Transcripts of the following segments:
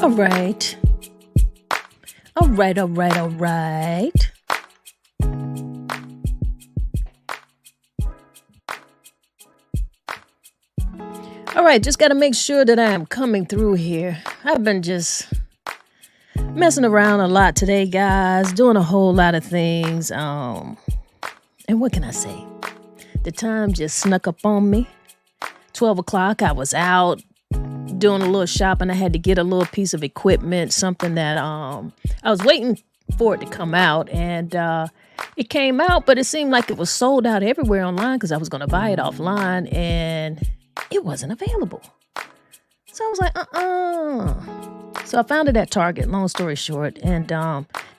All right. All right. All right, just got to make sure that I am coming through here. I've been just messing around a lot today, guys, doing a whole lot of things. And what can I say? The time just snuck up on me. 12 o'clock, I was out doing a little shopping. I had to get a little piece of equipment, something that I was waiting for it to come out, and it came out, but it seemed like it was sold out everywhere online because I was going to buy it offline, and it wasn't available. So I was like, So I found it at Target, long story short, and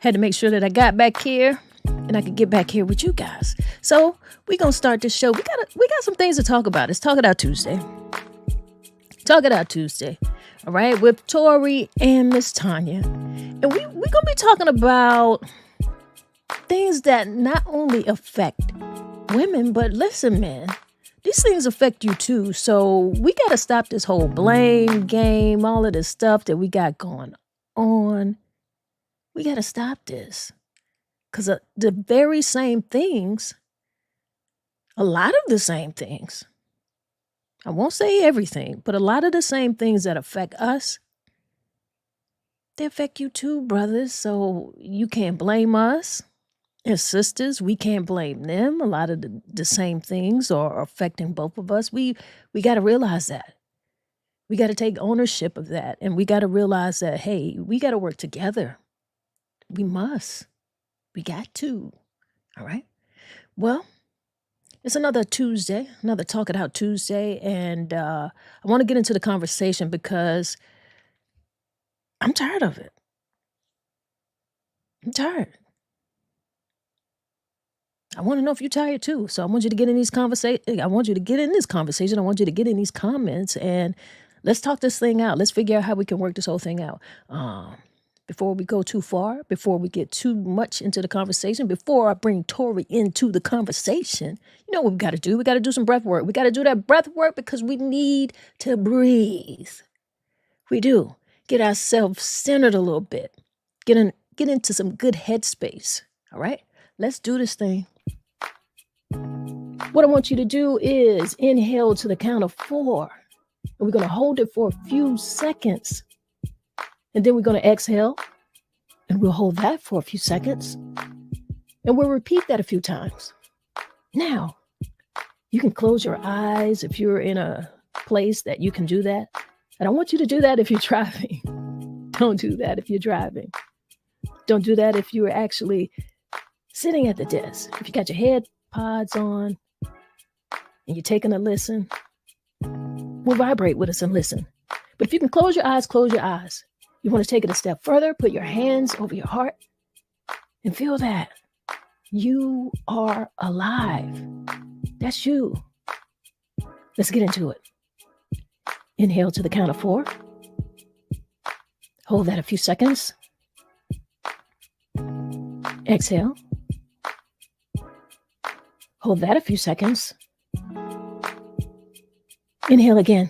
had to make sure that I got back here and I could get back here with you guys. So we're going to start this show. We got some things to talk about. It's Talk It Out Tuesday. Talk It Out Tuesday. All right, with Tori and MsTonya. And we're going to be talking about things that not only affect women, but listen, man, these things affect you too. So we got to stop this whole blame game, all of this stuff that we got going on. We got to stop this. Because the very same things, a lot of the same things, I won't say everything, but a lot of the same things that affect us, they affect you too, brothers. So you can't blame us. As sisters, we can't blame them. A lot of the same things are affecting both of us. We got to realize that. We got to take ownership of that. And we got to realize that, hey, we got to work together. We must. We got to. All right. Well, it's another Tuesday, another Talk It Out Tuesday. And I want to get into the conversation because I'm tired of it. I'm tired. I want to know if you're tired too. So I want you to get in these conversations. I want you to get in this conversation. I want you to get in these comments and let's talk this thing out. Let's figure out how we can work this whole thing out. Before we go too far, before we get too much into the conversation, before I bring Tori into the conversation, you know what we got to do? We got to do some breath work. We got to do that breath work because we need to breathe. We do. Get ourselves centered a little bit. Get into some good headspace. All right? Let's do this thing. What I want you to do is inhale to the count of 4. And we're going to hold it for a few seconds. And then we're going to exhale. And we'll hold that for a few seconds. And we'll repeat that a few times. Now, you can close your eyes if you're in a place that you can do that. And I want you to do that if you're driving. Don't do that if you're driving. Don't do that if you're actually sitting at the desk. If you got your head pods on and you're taking a listen, we'll vibrate with us and listen. But if you can close your eyes, close your eyes. You want to take it a step further, put your hands over your heart and feel that you are alive. That's you. Let's get into it. Inhale to the count of 4. Hold that a few seconds. Exhale. Hold that a few seconds. Inhale again.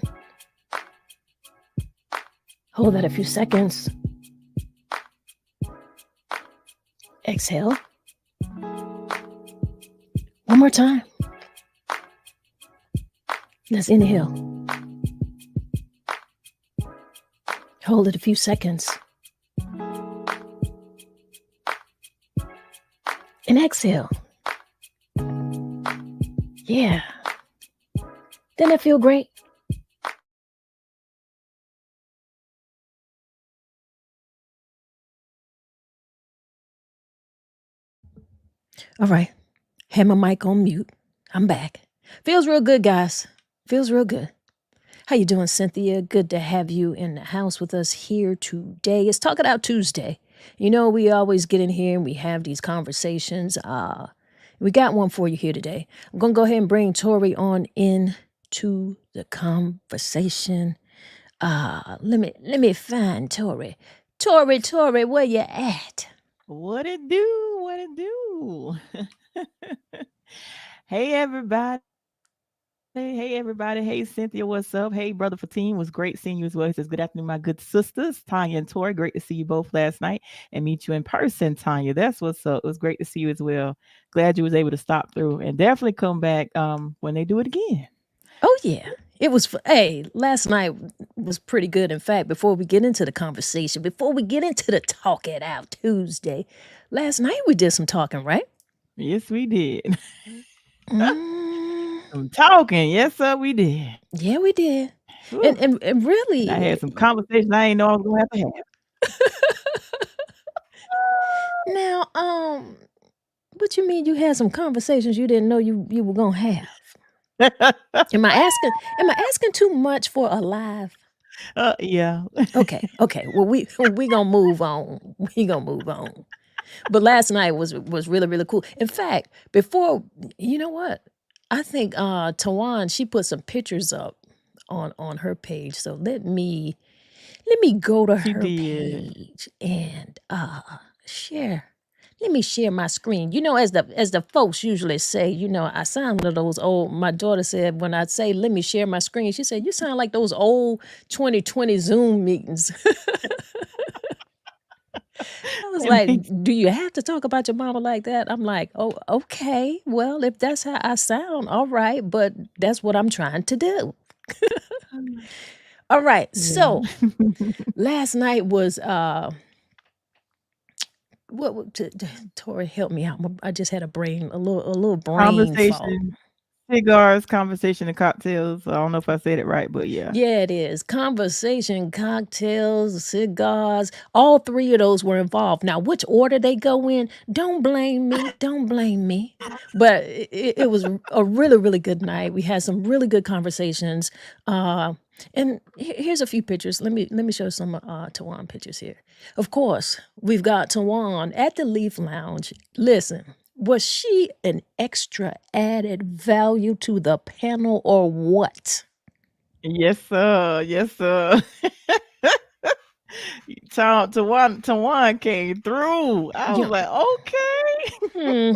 Hold that a few seconds. Exhale. One more time. Let's inhale. Hold it a few seconds. And exhale. Yeah. Didn't that feel great? All right. Had my mic on mute. I'm back. Feels real good, guys. Feels real good. How you doing, Cynthia? Good to have you in the house with us here today. It's Talk It Out Tuesday. You know, we always get in here and we have these conversations. We got one for you here today. I'm going to go ahead and bring Tori on into the conversation. Let me find Tori. Tori, where you at? What it do? What it do? Hey, everybody. Hey, everybody. Hey, Cynthia, what's up? Hey, Brother Fatim, was great seeing you as well. He says, good afternoon, my good sisters, Tanya and Tori. Great to see you both last night and meet you in person, Tanya. That's what's up. It was great to see you as well. Glad you was able to stop through and definitely come back when they do it again. Oh yeah. It was hey, last night was pretty good. In fact, before we get into the conversation, before we get into the Talk It Out Tuesday, last night we did some talking, right? Yes, we did. Mm, Some talking. Yes, sir, we did. yeah, we did. Whew. And And I really had some conversations I didn't know I was going to have. now, what you mean you had some conversations you didn't know you were gonna have? Am I asking too much for a live? Yeah. Okay. Well, we gonna move on. We gonna move on. But last night was really really cool. In fact, before you know what, I think Tawan she put some pictures up on her page. So let me go to She her did. page and share. Let me share my screen. You know, as the folks usually say, you know, I sound one of those old. My daughter said when I say let me share my screen, she said you sound like those old 2020 Zoom meetings. I was It like, makes do you have to talk about your mama like that? I'm like, oh, okay. Well, if that's how I sound, all right. But that's what I'm trying to do. All right. yeah. So last night was Tori help me out. I just had a little brain fog. Conversation, cigars, conversation, and cocktails. I don't know if I said it right, but yeah. Yeah, it is. Conversation, cocktails, cigars, all three of those were involved. Now, which order they go in, don't blame me. Don't blame me. But it was a really, really good night. We had some really good conversations. And here's a few pictures. Let me show some Tawan pictures here. Of course, we've got Tawan at the Leaf Lounge. Listen, was she an extra added value to the panel or what? Yes, sir. Yes, sir. Tawan came through. I was Yeah. like, okay. Hmm.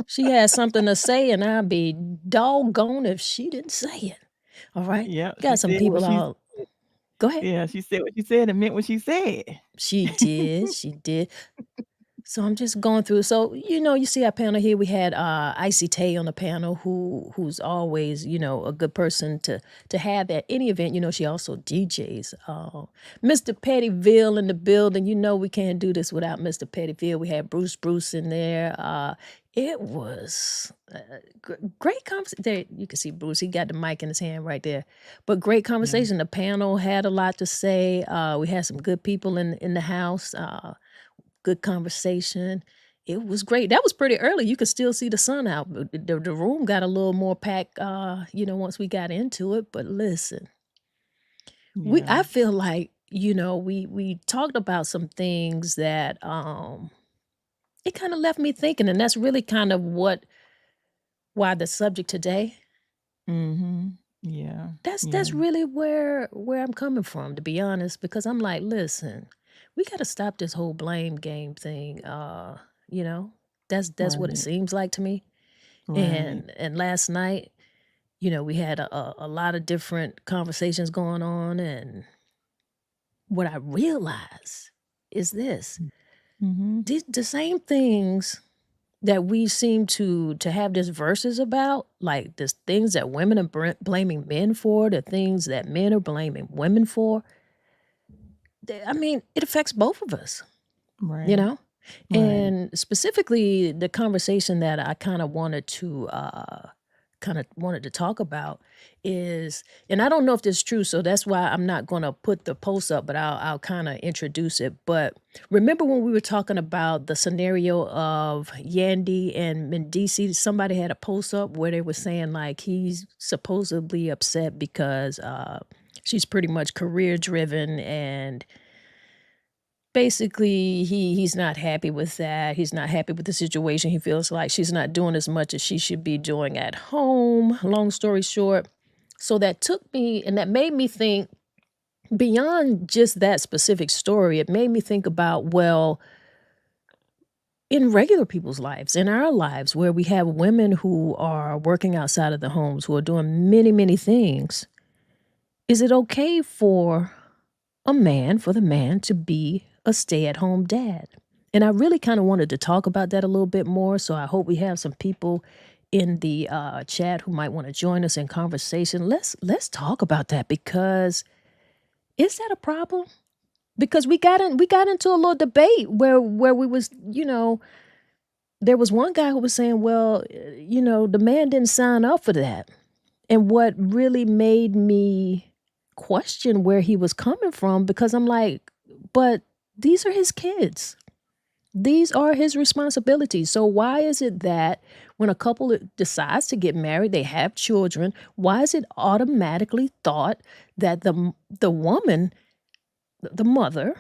She has something to say, and I'd be doggone if she didn't say it. All right. Yeah, she Got some said what people she out. Go ahead. yeah, she said what she said and meant what she said. She did. She did. So I'm just going through. So, you see our panel here. We had Icy Tay on the panel who's always, a good person to have at any event. She also DJs. Mr. Pettyville in the building. We can't do this without Mr. Pettyville. We had Bruce in there. It was great conversation. There, you can see Bruce. He got the mic in his hand right there. But great Yeah. conversation. The panel had a lot to say. We had some good people in the house. Good conversation. It was great. That was pretty early. You could still see the sun out. But the room got a little more packed, once we got into it. But listen, I Yeah. feel like, we talked about some things that it kind of left me thinking, and that's really kind of why the subject today. Mhm. Yeah. That's Yeah. really where I'm coming from, to be honest, because I'm like, listen, we got to stop this whole blame game thing. You know, that's what it Right. seems like to me. Right. And last night, we had a lot of different conversations going on, and what I realized is this: Mhm. the same things that we seem to have this verses about, like the things that women are blaming men for, the things that men are blaming women for. I mean, it affects both of us, you Right. know? Right. And specifically the conversation that I kind of wanted to talk about is, and I don't know if this is true, so that's why I'm not going to put the post up, but I'll kind of introduce it. But remember when we were talking about the scenario of Yandy and Mendici, somebody had a post up where they were saying like he's supposedly upset because she's pretty much career driven, and basically he's not happy with that. He's not happy with the situation. He feels like she's not doing as much as she should be doing at home. Long story short. So that took me, and that made me think beyond just that specific story. It made me think about, well, in regular people's lives, in our lives, where we have women who are working outside of the homes, who are doing many, many things, is it okay for the man to be a stay at home dad? And I really kind of wanted to talk about that a little bit more. So I hope we have some people in the chat who might want to join us in conversation. Let's talk about that, because is that a problem? Because we got into a little debate where we was, there was one guy who was saying, well, the man didn't sign up for that. And what really made me question where he was coming from, because I'm like, but these are his kids. These are his responsibilities. So why is it that when a couple decides to get married, they have children, why is it automatically thought that the woman, the mother,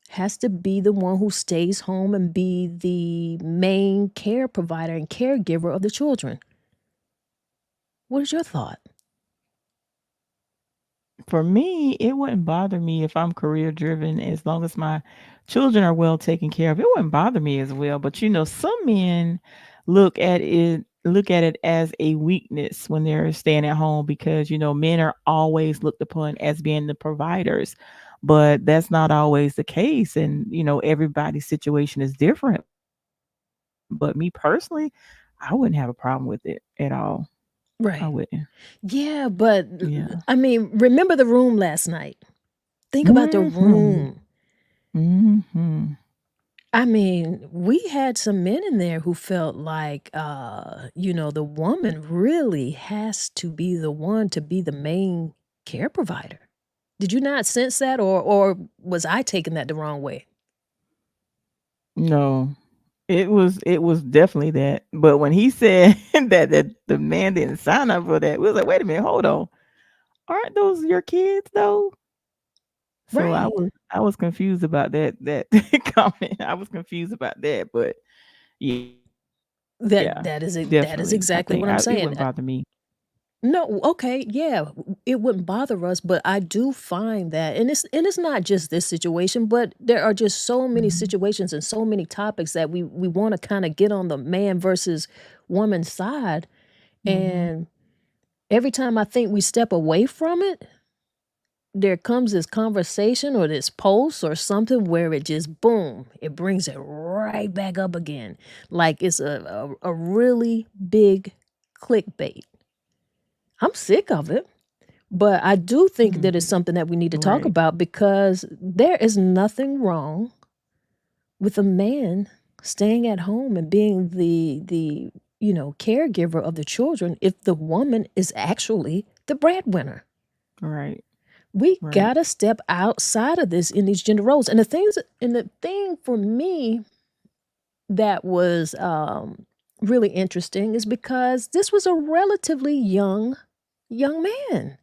has to be the one who stays home and be the main care provider and caregiver of the children? What is your thought? For me, it wouldn't bother me if I'm career driven as long as my children are well taken care of. It wouldn't bother me as well. But some men look at it as a weakness when they're staying at home because men are always looked upon as being the providers. But that's not always the case. And everybody's situation is different. But me personally, I wouldn't have a problem with it at all. I wouldn't. Right. Yeah, but Yeah. I mean, remember the room last night. Think about the Hmm. room. Hmm. I mean, we had some men in there who felt like, the woman really has to be the one to be the main care provider. Did you not sense that, or was I taking that the wrong way? No, it was definitely that. But when he said that the man didn't sign up for that, we was like, wait a minute, hold on. Aren't those your kids though? So I Right. was I was confused about that comment. I was confused about that, but yeah, That definitely. that is I it. think That is it wouldn't exactly what bother I'm me. saying. No, okay, yeah, it wouldn't bother us, but I do find that, and it's not just this situation, but there are just so many Mhm. situations and so many topics that we want to kind of get on the man versus woman side, Mhm. and every time I think we step away from it, there comes this conversation or this post or something where it just boom, it brings it right back up again, like it's a really big clickbait. I'm sick of it. But I do think that it's Mhm. something that we need to talk Right. about, because there is nothing wrong with a man staying at home and being the caregiver of the children if the woman is actually the breadwinner. Right. We Right. gotta step outside of this in these gender roles. And the thing for me that was really interesting is because this was a relatively young man.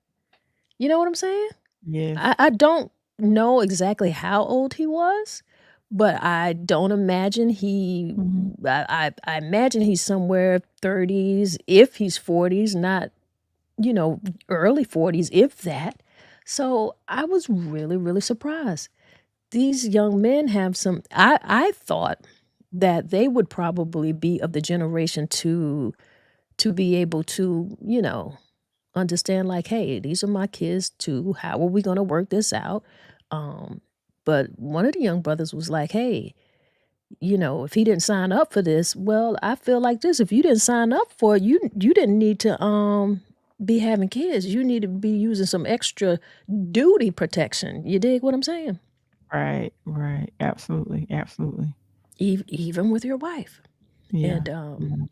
You know what I'm saying? Yes. I don't know exactly how old he was, but I don't imagine Mhm. I imagine he's somewhere 30s, if he's 40s, not, you know, early 40s, if that. So I was really, really surprised. These young men have I thought that they would probably be of the generation to be able to, understand, like, hey, these are my kids too. How are we going to work this out? Um, but one of the young brothers was like, hey, if he didn't sign up for this, well, I feel like this. If you didn't sign up for it, you didn't need to be having kids. You need to be using some extra duty protection. You dig what I'm saying? Right. Right. Absolutely. Absolutely. Even with your wife. Yeah. And Yeah.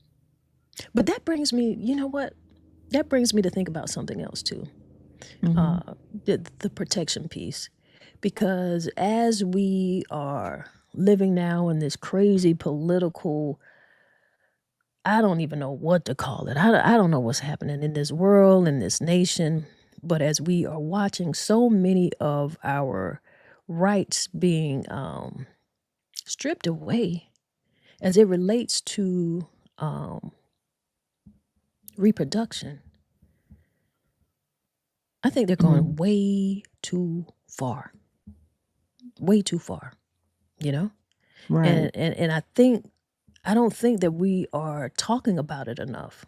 but that brings me, you know what? That brings me to think about something else too. Mhm. The protection piece, because as we are living now in this crazy political, I don't even know what to call it. I don't know what's happening in this world, in this nation, but as we are watching so many of our rights being stripped away as it relates to um, reproduction, I think they're Mhm. going way too far, way too far, you know? Right. And I don't think that we are talking about it enough.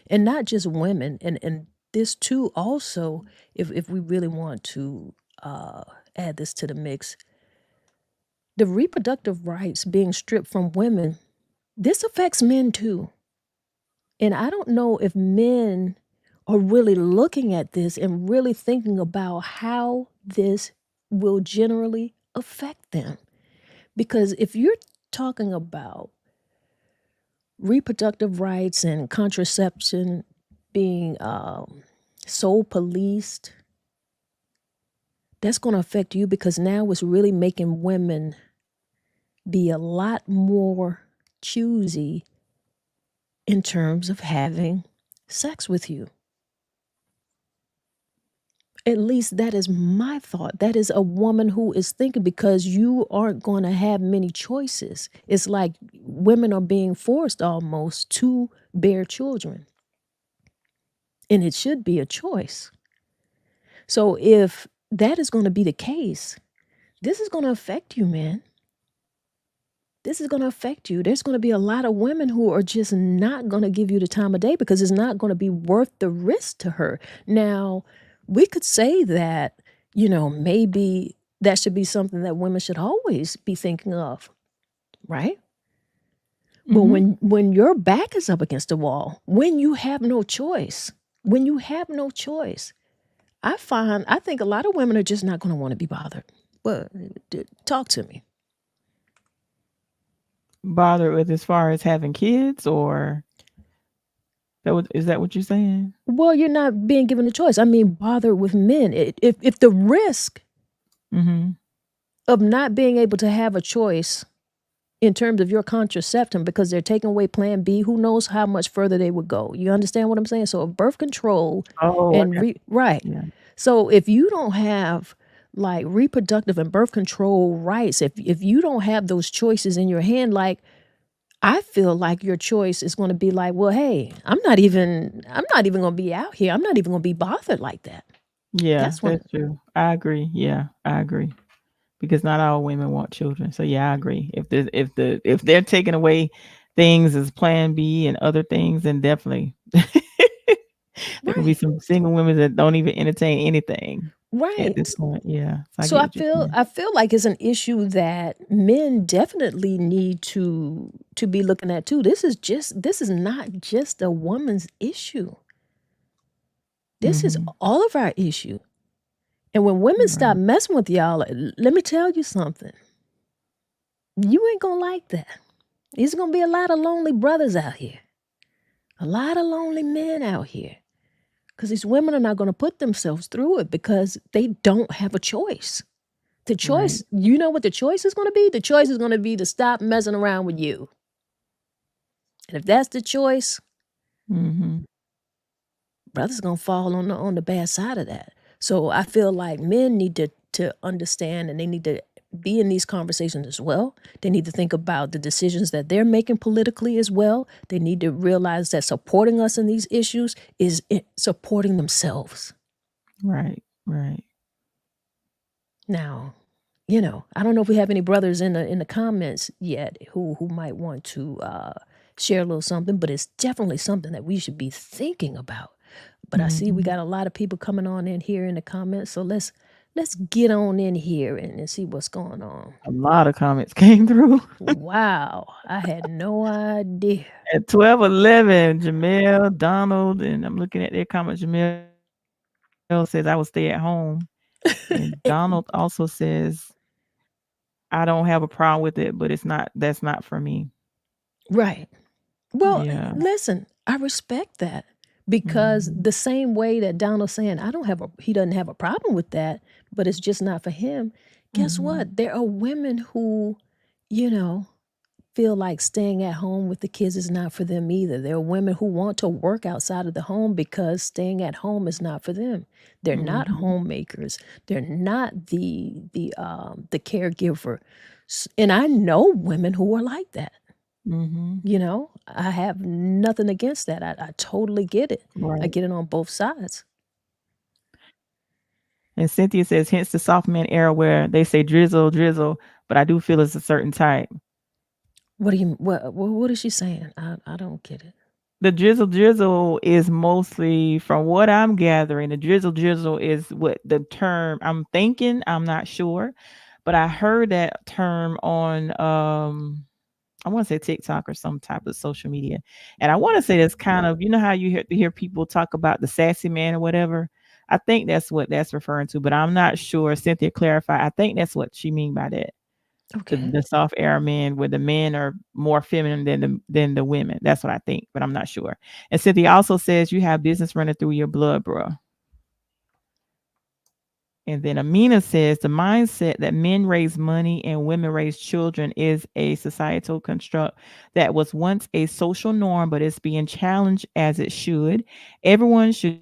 And not just women, and this too also, if we really want to add this to the mix, the reproductive rights being stripped from women, this affects men too. And I don't know if men are really looking at this and really thinking about how this will generally affect them. Because if you're talking about reproductive rights and contraception being so policed, that's going to affect you, because now it's really making women be a lot more choosy in terms of having sex with you. At least that is my thought. That is a woman who is thinking, because you aren't going to have many choices. It's like women are being forced almost to bear children. And it should be a choice. So if that is going to be the case, this is going to affect you, man. This is going to affect you. There's going to be a lot of women who are just not going to give you the time of day, because it's not going to be worth the risk to her. Now, we could say that, maybe that should be something that women should always be thinking of, right? But when your back is up against the wall, when you have no choice, I think a lot of women are just not going to want to be bothered. But talk to me. Bothered with as far as having kids, or is that what you're saying? Well, you're not being given a choice. I mean, bothered with men. If the risk of not being able to have a choice in terms of your contraception, because they're taking away Plan B, who knows how much further they would go. You understand what I'm saying? So birth control Oh, and right. Yeah. So if you don't have like reproductive and birth control rights, if you don't have those choices in your hand, like, I feel like your choice is going to be like, well, hey, I'm not even going to be out here. I'm not even going to be bothered like that. Yeah, That's when, that's true. I agree. Yeah, I agree. Because not all women want children. So yeah, I agree. If they're taking away things as Plan B and other things, then definitely there can be right, some single women that don't even entertain anything at right. this point. Yeah, so I So get I what you're feel saying. I feel like it's an issue that men definitely need to be looking at too. This is not just a woman's issue. This is all of our issue. And when women stop Right. messing with y'all, let me tell you something. You ain't gonna like that. There's gonna be a lot of lonely brothers out here. A lot of lonely men out here. Because these women are not gonna put themselves through it, because they don't have a choice. The choice, Right. you know what the choice is going to be? The choice is going to be to stop messing around with you. And if that's the choice, brother's going to fall on the bad side of that. So I feel like men need to understand, and they need to be in these conversations as well. They need to think about the decisions that they're making politically as well. They need to realize that supporting us in these issues is supporting themselves. Right. Right. Now, I don't know if we have any brothers in the comments yet who might want to share a little something, but it's definitely something that we should be thinking about. But I see we got a lot of people coming on in here in the comments, so let's get on in here and see what's going on. A lot of comments came through. Wow, I had no idea. At 12:11, Jamel, Donald, and I'm looking at their comments. Jamel says, I will stay at home. And Donald also says, I don't have a problem with it, but that's not for me. Right. Well, Yeah. listen, I respect that, because the same way that Donald's saying he doesn't have a problem with that, but it's just not for him. Guess what? There are women who, feel like staying at home with the kids is not for them either. There are women who want to work outside of the home because staying at home is not for them. They're not homemakers. They're not the caregiver. And I know women who are like that. I have nothing against that. I totally get it. I Right. get it on both sides. And Cynthia says, hence the soft man era where they say drizzle, drizzle, but I do feel it's a certain type. What do you what is she saying? I don't get it. The drizzle drizzle is mostly from what I'm gathering, the drizzle drizzle is what the term I'm thinking, I'm not sure, but I heard that term on I want to say TikTok or some type of social media. And I want to say that's kind of, you know how you hear people talk about the sassy man or whatever. I think that's what that's referring to, but I'm not sure. Cynthia clarified. I think that's what she mean by that. The Okay. the soft air men, where the men are more feminine than the women. That's what I think, but I'm not sure. And Cynthia also says you have business running through your blood, bro. And then Amina says the mindset that men raise money and women raise children is a societal construct that was once a social norm, but it's being challenged as it should. Everyone should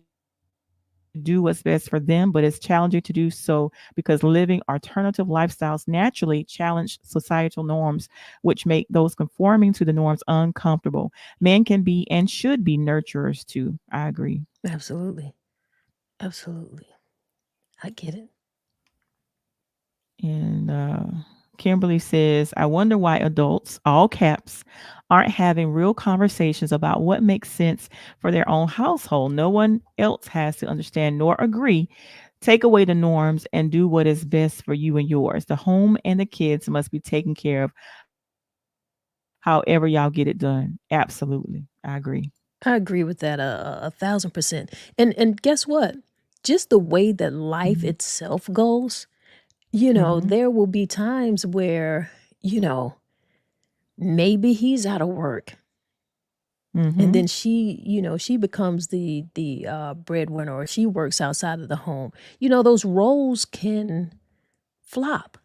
do what's best for them, but it's challenging to do so because living alternative lifestyles naturally challenge societal norms, which make those conforming to the norms uncomfortable. Men can be and should be nurturers too. I agree. Absolutely. Absolutely. I get it. And Kimberly says, I wonder why adults, all caps, aren't having real conversations about what makes sense for their own household. No one else has to understand nor agree. Take away the norms and do what is best for you and yours. The home and the kids must be taken care of however y'all get it done. Absolutely. I agree. I agree with that 1,000%. And guess what? Just the way that life Mhm. itself goes, Mhm. there will be times where, you know, maybe he's out of work and Mhm. then she becomes the breadwinner, or she works outside of the home. Those roles can flop,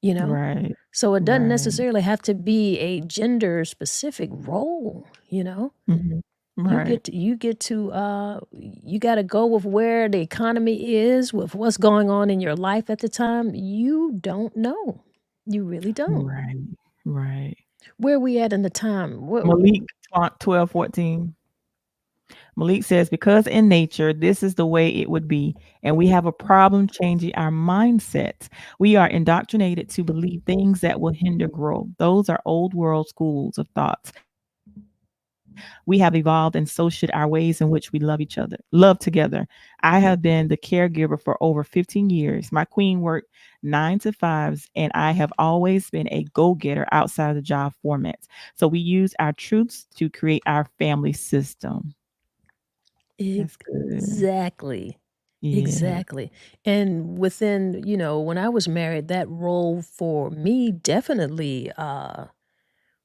you know? Right. So it doesn't Right. necessarily have to be a gender specific role, Mhm. You Right. get to you gotta go with where the economy is, with what's going on in your life at the time. You don't know. You really don't. Right. Right. Where we at in the time? What Malik 1214. Malik says, because in nature, this is the way it would be, and we have a problem changing our mindsets. We are indoctrinated to believe things that will hinder growth. Those are old world schools of thoughts. We have evolved, and so should our ways in which we love together. I have been the caregiver for over 15 years. My queen worked 9 to 5s, and I have always been a go getter outside of the job formats. So we use our truths to create our family system. That's good. exactly. Yeah. Exactly. And within, when I was married, that role for me definitely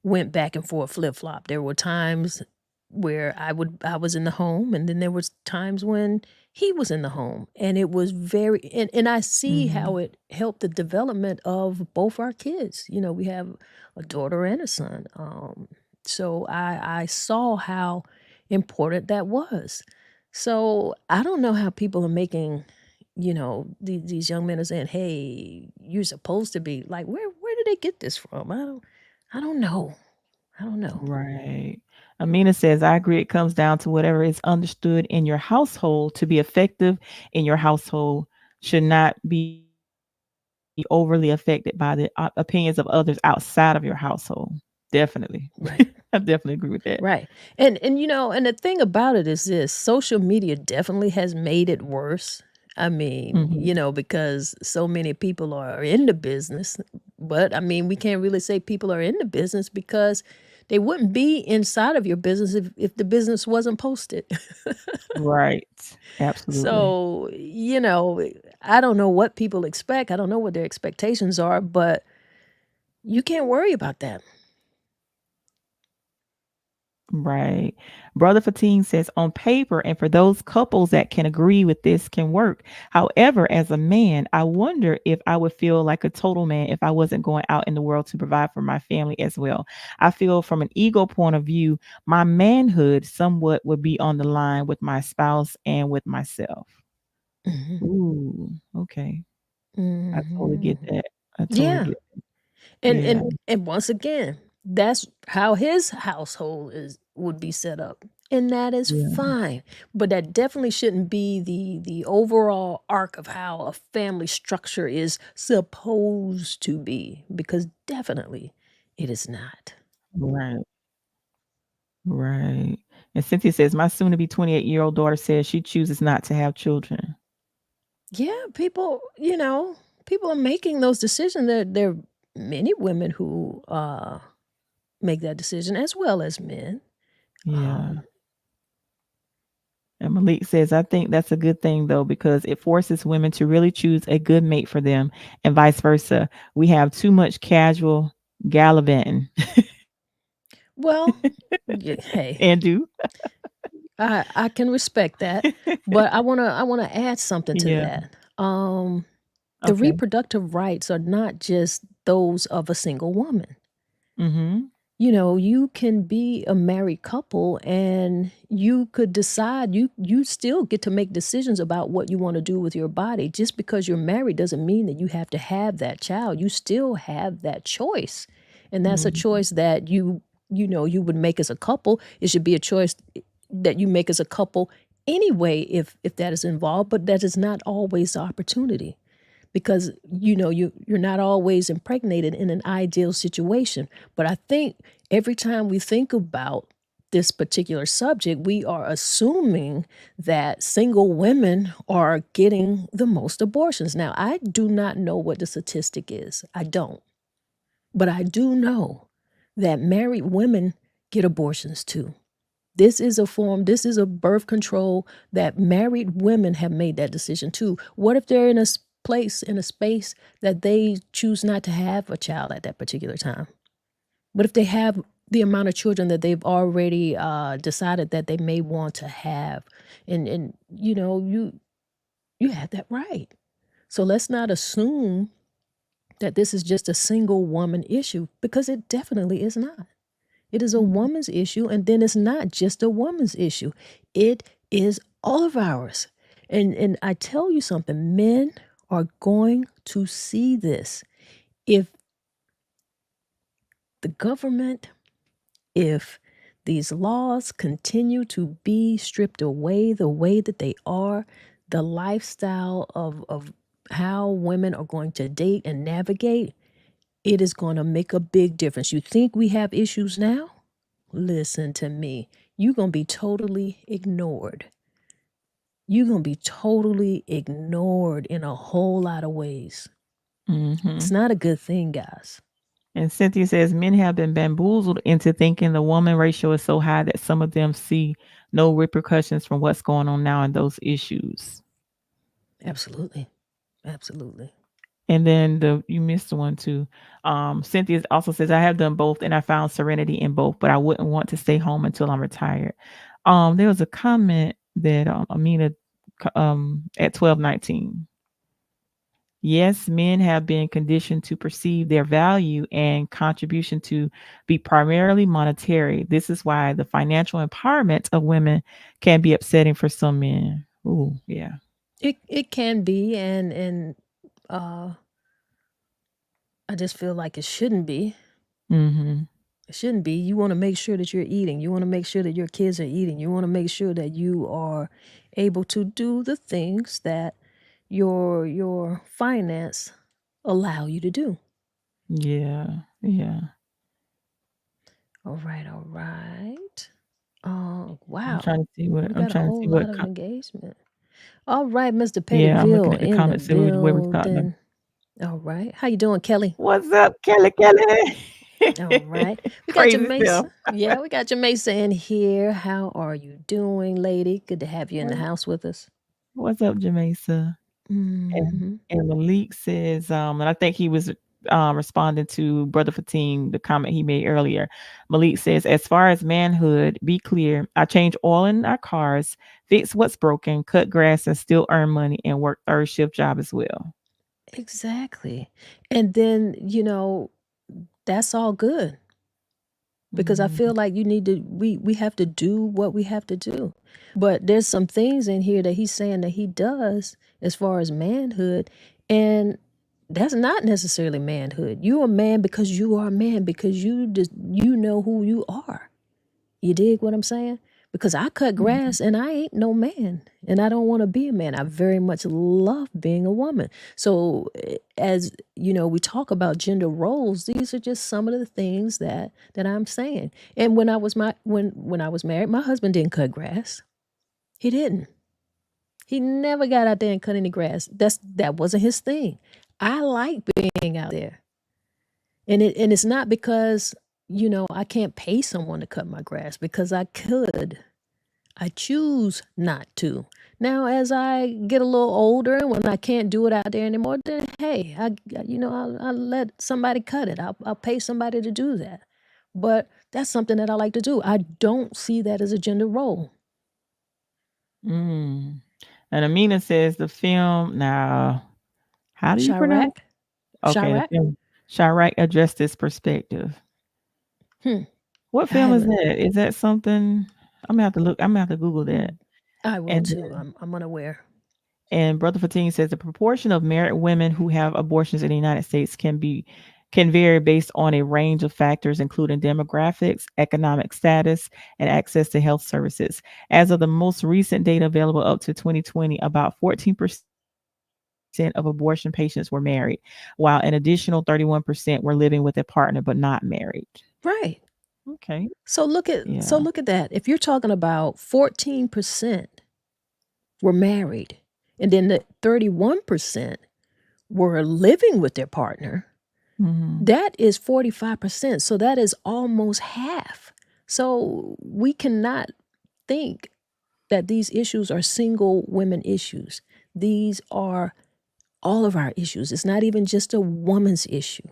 went back and forth, flip-flop. There were times where I was in the home, and then there was times when he was in the home, and it was very and I see how Mhm. it helped the development of both our kids. We have a daughter and a son. So I saw how important that was. So I don't know how people are making, these young men are saying, "Hey, you're supposed to be," like, where did they get this from? I don't know. I don't know. Right. Amina says, I agree. It comes down to whatever is understood in your household to be effective in your household should not be overly affected by the opinions of others outside of your household. Definitely. I Right. definitely agree with that. Right. And the thing about it is this, social media definitely has made it worse. I mean, Mhm. because so many people are in the business, but I mean, we can't really say people are in the business because they wouldn't be inside of your business if the business wasn't posted. Right. Absolutely. So, I don't know what people expect. I don't know what their expectations are, but you can't worry about that. Right. Brother Fatine says on paper, and for those couples that can agree with this can work. However, as a man, I wonder if I would feel like a total man if I wasn't going out in the world to provide for my family as well. I feel from an ego point of view, my manhood somewhat would be on the line with my spouse and with myself. Mhm. Ooh, okay. I totally get Mhm. that. I totally Yeah. get that. And Yeah. and and once again, that's how his household would be set up, and that is Yeah. fine. But that definitely shouldn't be the overall arc of how a family structure is supposed to be, because definitely it is not. Right. Right. And Cynthia says, my soon to be 28-year-old daughter says she chooses not to have children. Yeah, people, people are making those decisions. There are many women who make that decision as well as men. Yeah. And Malik says, I think that's a good thing though, because it forces women to really choose a good mate for them and vice versa. We have too much casual gallivanting. Well, hey, And do. I can respect that, but I wanna add something to Yeah. that. The Okay. reproductive rights are not just those of a single woman. Mhm. You can be a married couple and you could decide you still get to make decisions about what you want to do with your body. Just because you're married doesn't mean that you have to have that child. You still have that choice. And that's a Mhm. choice that you would make as a couple. It should be a choice that you make as a couple anyway if that is involved, but that is not always the opportunity because you're not always impregnated in an ideal situation. But I think every time we think about this particular subject, we are assuming that single women are getting the most abortions. Now, I do not know what the statistic is. I don't. But I do know that married women get abortions too. This is a birth control that married women have made that decision too. What if they're in a place, in a space that they choose not to have a child at that particular time? What if they have the amount of children that they've already decided that they may want to have? And you have that right. So let's not assume that this is just a single woman issue because it definitely is not. It is a Mhm. woman's issue, and then it's not just a woman's issue. It is all of ours. And I tell you something, men are going to see this. If the government, if these laws continue to be stripped away the way that they are, the lifestyle of how women are going to date and navigate, it is going to make a big difference. You think we have issues now? Listen to me. You're going to be totally ignored. You're going to be totally ignored in a whole lot of ways. It's Mhm. not a good thing, guys. And Cynthia says men have been bamboozled into thinking the woman ratio is so high that some of them see no repercussions from what's going on now in those issues. Absolutely. Absolutely. And then you missed one too. Cynthia also says, I have done both and I found serenity in both, but I wouldn't want to stay home until I'm retired. There was a comment that Amina at 1219. Yes, men have been conditioned to perceive their value and contribution to be primarily monetary. This is why the financial empowerment of women can be upsetting for some men. Ooh, yeah. It can be, and uh I just feel like it shouldn't be. Mm-hmm. It shouldn't be. You want to make sure that you're eating. You want to make sure that your kids are eating. You want to make sure that you are able to do the things that your finance allow you to do. Yeah. Yeah. All right, all right. I'm Wow. trying to see what We I'm got a trying to whole see what lot of engagement. All right, Mr. yeah, I'm looking Pettyville at the in the comments, see where we starting them. building. All right. How you doing, Kelly? What's up, Kelly Kelly? All right. We got Crazy self. Jamesa. Yeah, we got Jamesa in here. How are you doing, lady? Good to have you in the What- house with us. What's up, Jamesa? And Hmm. Malik says, and I think he was responding to Brother Fatim, the comment he made earlier. Malik says, as far as manhood, be clear. I change oil in our cars, fix what's broken, cut grass, and still earn money and work third shift job as well. Exactly. And then, that's all good because I feel Mhm. like we have to do what we have to do. But there's some things in here that he's saying that he does as far as manhood, and that's not necessarily manhood. You're a man because you are a man because you know who you are. You dig what I'm saying? because I cut Mhm. grass and I ain't no man and I don't want to be a man. I very much love being a woman. So as you know, we talk about gender roles. These are just some of the things that I'm saying. And when I was married, my husband didn't cut grass. He didn't. He never got out there and cut any grass. That wasn't his thing. I like being out there. And it's not because, I can't pay someone to cut my grass because I could. I choose not to. Now, as I get a little older and when I can't do it out there anymore, then hey, I'll let somebody cut it. I'll pay somebody to do that. But that's something that I like to do. I don't see that as a gender role. Mm. And Amina says the film. Now, how do you pronounce? Chirac? Okay, the Chirac? film Chirac addressed this perspective. Hmm. What I film is haven't. that? Is that something? I'm gonna have to look. I'm gonna have to Google Hmm. that. I will And too. I'm unaware. and Brother Fatin says the proportion of married women who have abortions in the United States can vary based on a range of factors, including demographics, economic status, and access to health services. As of the most recent data available up to 2020, about 14% of abortion patients were married, while an additional 31% were living with a partner but not married. Right. Okay. So look at Yeah. so look at that. If you're talking about 14% were married and then the 31% were living with their partner, Hmm. that is 45%. So that is almost half. So we cannot think that these issues are single women issues. These are all of our issues. It's not even just a woman's issue.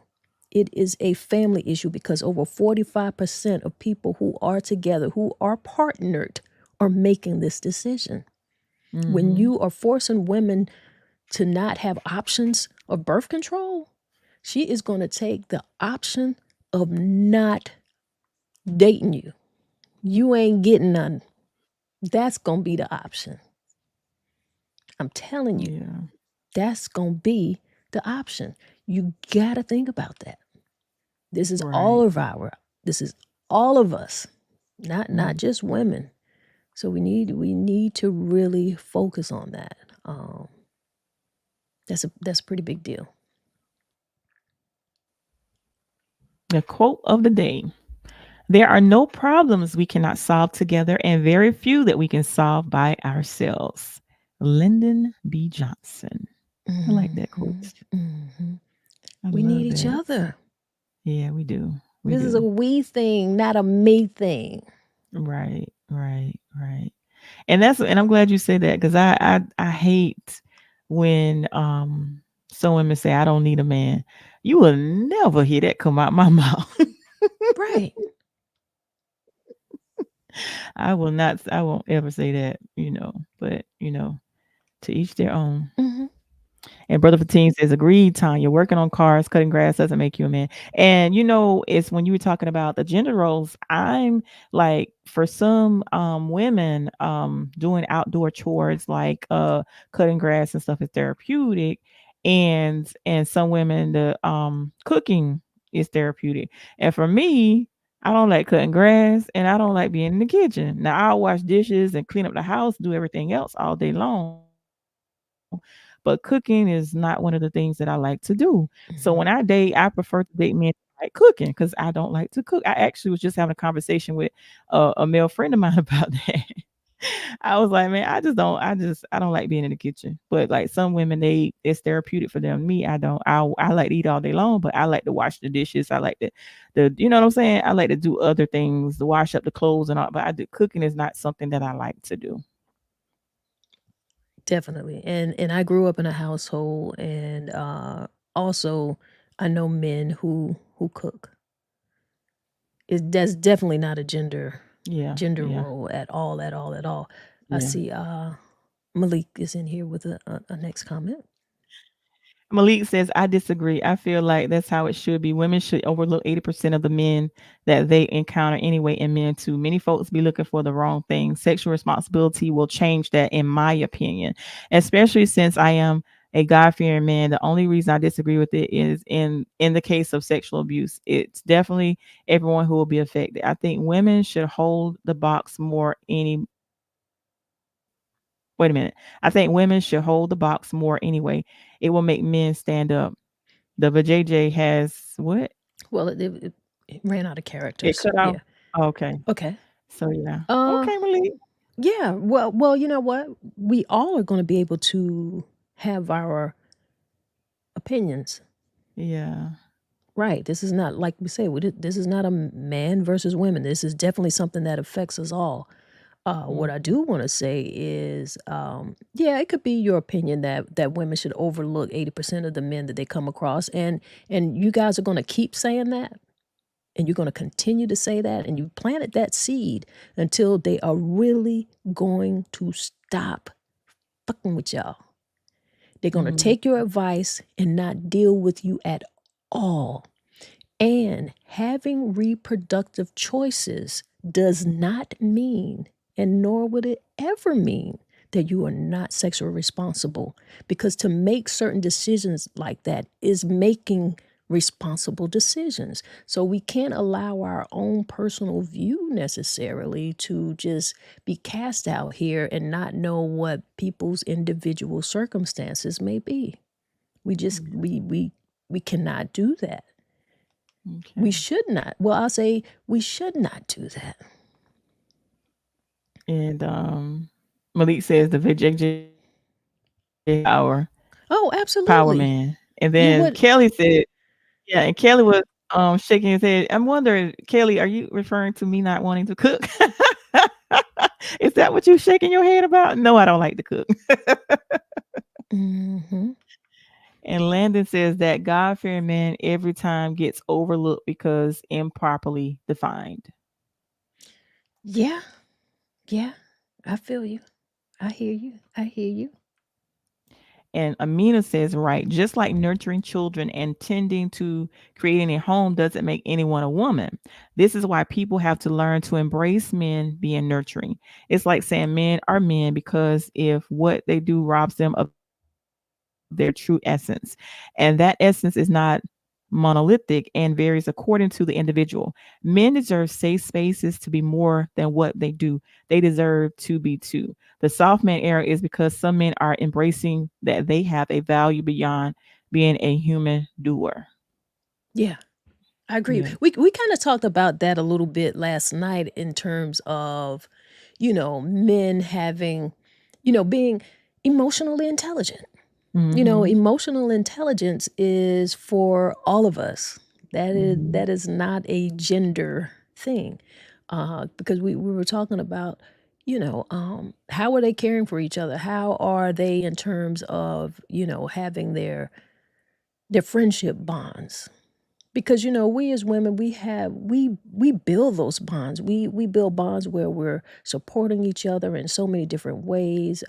It is a family issue because over 45% of people who are together, who are partnered, are making this decision. When Hmm. you are forcing women to not have options of birth control, she is going to take the option of not dating you. You ain't getting none. That's going to be the option. I'm telling you, Yeah. that's going to be the option. You got to think about that. This is all Right. of this is all of us, not Mm. just women. So we need to really focus on that. That's a pretty big deal. The quote of the day. There are no problems we cannot solve together, and very few that we can solve by ourselves. Lyndon B. Johnson. I like that quote. Hmm. Hmm. I We need love each that. other. Yeah, we do. We This is a do. we thing, not a me thing. Right, right, right. And I'm glad you said that because I hate when some women say I don't need a man. You will never hear that come out my mouth. Right. I won't ever say that, but to each their own. Hmm. And Brother Fatin says, agreed, Tanya. Working on cars, cutting grass doesn't make you a man. And it's when you were talking about the gender roles, I'm like, for some women, doing outdoor chores like cutting grass and stuff is therapeutic. And some women the cooking is therapeutic. And for me, I don't like cutting grass and I don't like being in the kitchen. Now I'll wash dishes and clean up the house, do everything else all day long, but cooking is not one of the things that I like to do. So when I date, I Hmm. prefer to date men that like cooking because I don't like to cook. I actually was just having a conversation with a male friend of mine about that. I was like, man, I don't like being in the kitchen. But like some women, it's therapeutic for them. Me, I don't. I like to eat all day long, but I like to wash the dishes. I like the you know what I'm saying. I like to do other things, to wash up the clothes and all. But cooking is not something that I like to do. Definitely. And I grew up in a household, and also I know men who cook. That's definitely not a Yeah, gender yeah, role at all, at all, at all. I yeah. see Malik is in here with a next comment. Malik says, I disagree. I feel like that's how it should be. Women should overlook 80% of the men that they encounter anyway, and men too. Many folks be looking for the wrong thing. Sexual responsibility will change that, in my opinion, especially since I am a God-fearing man. The only reason I disagree with it is in the case of sexual abuse. It's definitely everyone who will be affected. I think women should hold the box more any wait a minute. I think women should hold the box more anyway. It will make men stand up. The vajayjay has what? Well, it ran out of It characters. cut Yeah. off. Okay. Okay. So yeah. Uh, Okay, Malik. yeah. Well, you know what? We all are going to be able to have our opinions. Yeah. Right. This is not like we say. This is not a man versus women. This is definitely something that affects us all. What I Mhm. do want to say is, yeah, it could be your opinion that women should overlook 80% of the men that they come across, and you guys are going to keep saying that, and you're going to continue to say that, and you planted that seed until they are really going to stop fucking with y'all. They're going to Mhm. take your advice and not deal with you at all. And having reproductive choices does not mean, and nor would it ever mean, that you are not sexually responsible. Because to make certain decisions like that is making responsible decisions. So we can't allow our own personal view necessarily to just be cast out here and not know what people's individual circumstances may be. We just Yeah. we cannot do that. We Okay. should not. Well, I'll say we should not do that. And Malik says the vajayjay Oh, power absolutely. man. And You then would. Kelly said, yeah, and Kelly was shaking his head. I'm wondering, Kelly, are you referring to me not wanting to cook? Is that what you shaking your head about? No, I don't like to cook. Hmm. And Landon says that God fearing man every time gets overlooked because improperly defined. Yeah, yeah. I feel you. I hear you. I hear you. And Amina says, right, just like nurturing children and tending to creating a home doesn't make anyone a woman. This is why people have to learn to embrace men being nurturing. It's like saying men are men because if what they do robs them of their true essence, and that essence is not monolithic and varies according to the individual. Men deserve safe spaces to be more than what they do. They deserve to be too. The soft man era is because some men are embracing that they have a value beyond being a human doer. Yeah, I agree. Yeah. We kind of talked about that a little bit last night in terms of, men having, being emotionally intelligent. Mm-hmm. Emotional intelligence is for all of us. That is Mm-hmm. that is not a gender thing, because we were talking about, how are they caring for each other? How are they in terms of having their friendship bonds? Because we as women we build those bonds. We build bonds where we're supporting each other in so many different ways,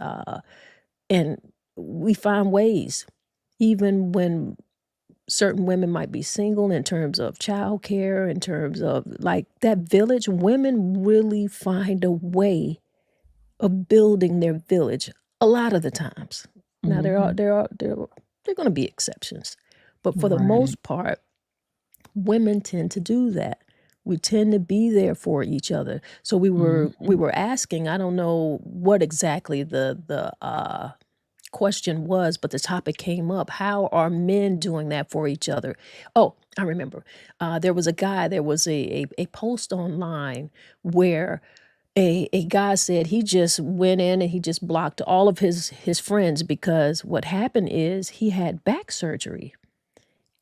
and we find ways even when certain women might be single in terms of childcare, in terms of like that village, women really find a way of building their village a lot of the times. Now Mm-hmm. there are going to be exceptions, but for the Right. most part, women tend to do that. We tend to be there for each other. So we Mm-hmm. were asking, I don't know what exactly the question was, but the topic came up. How are men doing that for each other? Oh, I remember. There was a post online where a guy said he just went in and he just blocked all of his friends because what happened is he had back surgery.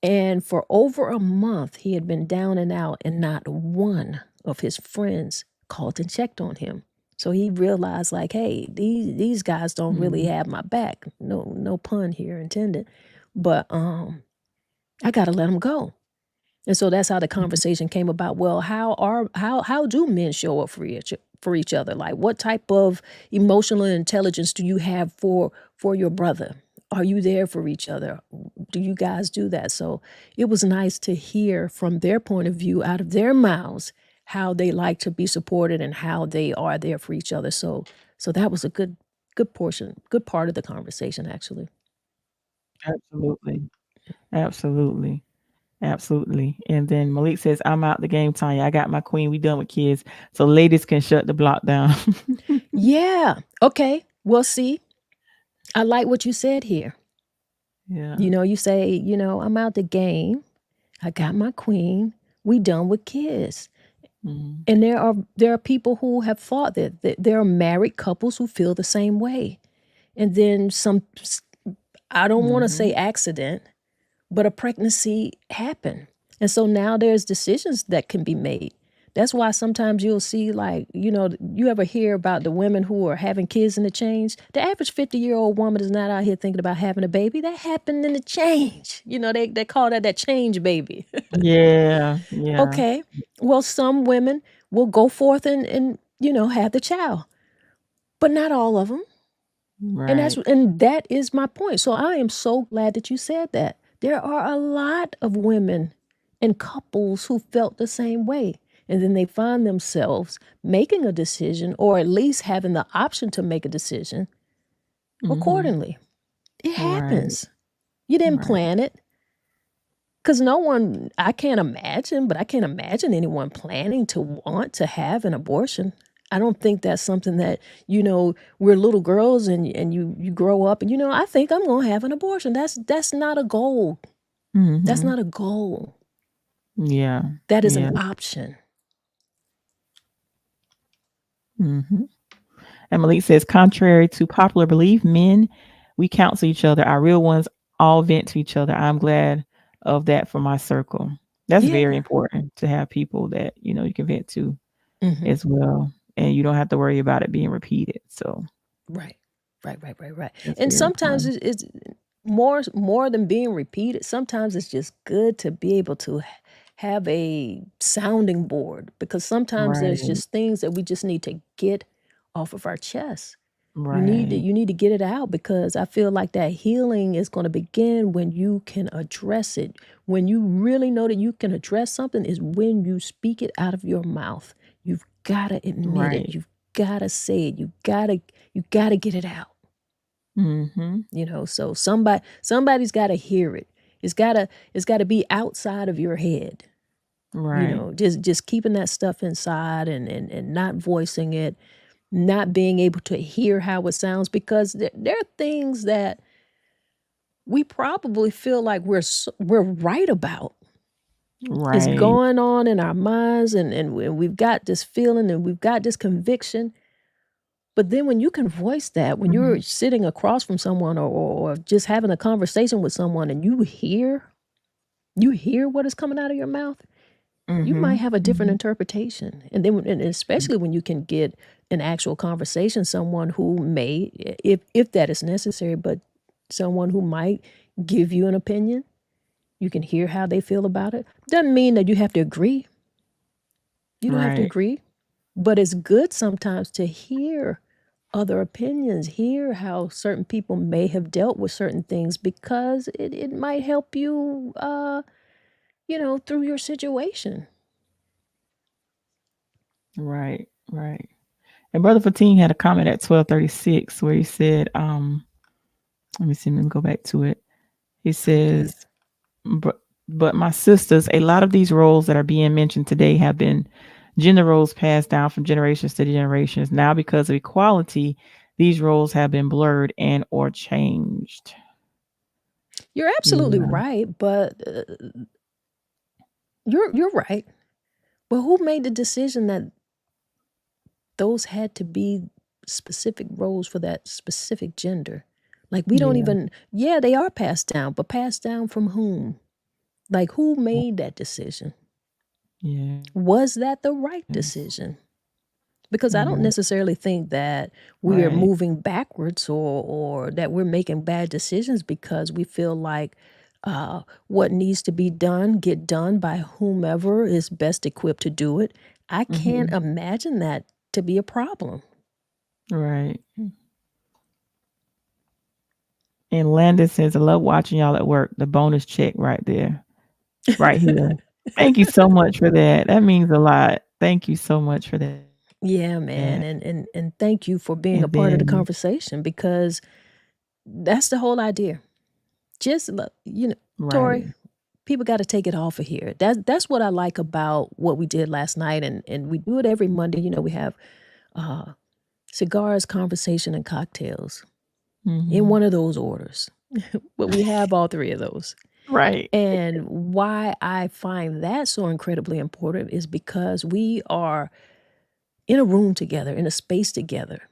And for over a month, he had been down and out, and not one of his friends called and checked on him. So he realized, like, hey, these guys don't really Mm-hmm. have my back. No pun here intended, but I got to let them go. And so that's how the conversation came about. Well, how do men show up for each other? Like, what type of emotional intelligence do you have for your brother? Are you there for each other? Do you guys do that? So it was nice to hear from their point of view, out of their mouths, how they like to be supported and how they are there for each other. So that was a good portion, good part of the conversation, actually. Absolutely. Absolutely. Absolutely. And then Malik says, I'm out the game, Tanya. I got my queen. We done with kids. So ladies can shut the block down. Yeah. Okay. Well, see, I like what you said here. Yeah. You say, I'm out the game. I got my queen. We done with kids. Mhm. And there are people who have thought that there are married couples who feel the same way. And then I don't want to say Mhm. accident, but a pregnancy happened. And so now there's decisions that can be made. That's why sometimes you'll see, like, you ever hear about the women who are having kids in the change? The average 50-year-old woman is not out here thinking about having a baby. That happened in the change. They call that change baby. Yeah. Yeah. Okay. Well, some women will go forth and have the child, but not all of them. Right. And that is my point. So I am so glad that you said that. There are a lot of women and couples who felt the same way. And then they find themselves making a decision, or at least having the option to make a decision Mhm. accordingly. It Right. happens. You didn't Right. plan it. Because I can't imagine, but I can't imagine anyone planning to want to have an abortion. I don't think that's something that, we're little girls and you grow up and, I think I'm going to have an abortion. That's not a goal. That's Mhm. not a goal. Yeah. That is an Yeah. option. Mhm. And Malik says, contrary to popular belief, men, we counsel each other. Our real ones all vent to each other. I'm glad of that for my circle. That's very Yeah. important to have people that, you can vent to Hmm. as well. And you don't have to worry about it being repeated. So Right. Right. that's And very sometimes important. it's more than being repeated. Sometimes it's just good to be able to have a sounding board, because sometimes there's Right. just things that we just need to get off of our chest. You need to Right. you need to get it out, because I feel like that healing is going to begin when you can address it. When you really know that you can address something is when you speak it out of your mouth. You've got to admit it. Right. You've got to say it. You got to get it out. Mhm. So somebody's got to hear it. It's got to be outside of your head. Right. Just keeping that stuff inside and not voicing it, not being able to hear how it sounds, because there are things that we probably feel like we're right about. It's Right. going on in our minds, and we've got this feeling and we've got this conviction. But then when you can voice that, when you're Mhm. sitting across from someone, or just having a conversation with someone, and you hear what is coming out of your mouth, you might Mhm. have a different Mhm. interpretation. And then and especially when you can get an actual conversation, someone who may, if that is necessary, but someone who might give you an opinion, you can hear how they feel about it. Doesn't mean that you have to agree. You don't have to Right. agree, but it's good sometimes to hear other opinions, hear how certain people may have dealt with certain things, because it might help you, through your situation. Right. Right. And Brother Fatin had a comment at 12:36 where he said, let me see, let me go back to it. He Okay. says, but my sisters, a lot of these roles that are being mentioned today have been gender roles passed down from generations to generations. Now, because of equality, these roles have been blurred and or changed. You're absolutely Yeah. right, but you're right. But who made the decision that those had to be specific roles for that specific gender? Like, we don't Yeah. even, yeah, they are passed down, but passed down from whom? Like, who made that decision? Was that the right Yes. decision? Because I don't Yeah. necessarily think that we are Right. moving backwards, or that we're making bad decisions because we feel like what needs to be done get done by whomever is best equipped to do it. I can't Hmm. imagine that to be a problem. Right. And Landon says, I love watching y'all at work. The bonus check right there, right here. Thank you so much for that. That means a lot. Thank you so much for that. Yeah, man, and thank you for being a And part of the then, conversation, because that's the whole idea. just Tori, Right. people got to take it off of here. That's what I like about what we did last night, and we do it every Monday. We have uh, cigars, conversation, and cocktails in Mm-hmm. one of those orders, but we have all three of those. Right. And why I find that so incredibly important is because we are in a room together, in a space together,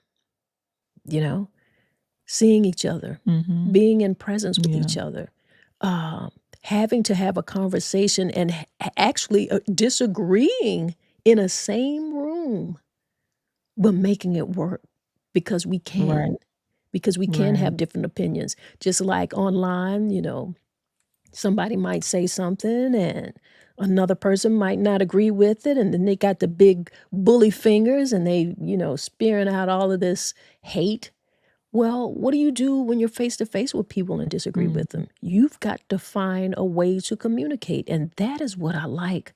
you know, seeing each other, Mm-hmm. being in presence with Yeah. each other, uh, having to have a conversation and actually disagreeing in a same room, but making it work because we can, Right. because we can Right. have different opinions. Just like online, somebody might say something and another person might not agree with it, and then they got the big bully fingers and they spearing out all of this hate. Well, what do you do when you're face to face with people and disagree with Mm-hmm. them? You've got to find a way to communicate, and that is what I like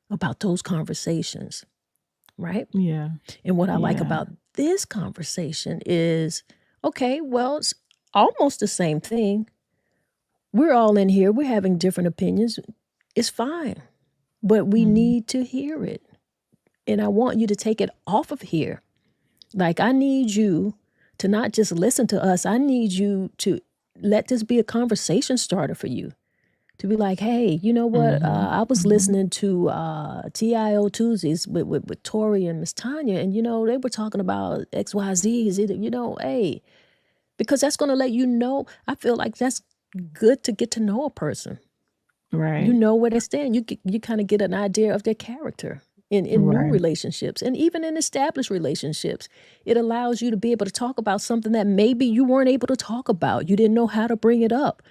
about those conversations, right? Yeah. And what I like Yeah. about this conversation is, okay, well, it's almost the same thing. We're all in here, we're having different opinions. It's fine, but we Mm-hmm. need to hear it. And I want you to take it off of here. Like, I need you to not just listen to us, I need you to let this be a conversation starter for you. To be like, hey, you know what? Mm-hmm. I was Mm-hmm. listening to TIO Tuesdays with Tori and MsTonya, and they were talking about XYZs. Hey, because that's going to let you know. I feel like that's good to get to know a person. You Right. know where they stand. You kind of get an idea of their character in new Right. relationships and even in established relationships. It allows you to be able to talk about something that maybe you weren't able to talk about. You didn't know how to bring it up.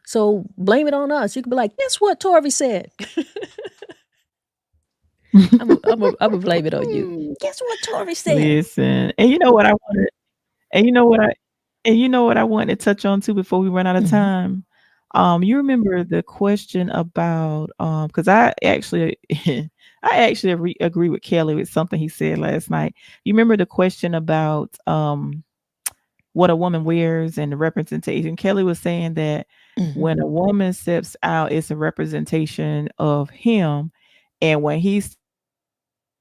So blame it on us. You can be like, guess what Tori said? I'm gonna blame it on you. Guess what Tori said? Listen, and you know what I wanted, and you know what I, and you know what I wanted to touch on too before we run out of Mhm. time. You remember the question about because I actually, I actually agree with Kelly with something he said last night. You remember the question about what a woman wears and the representation. Kelly was saying that Mhm. when a woman steps out, it's a representation of him, and when he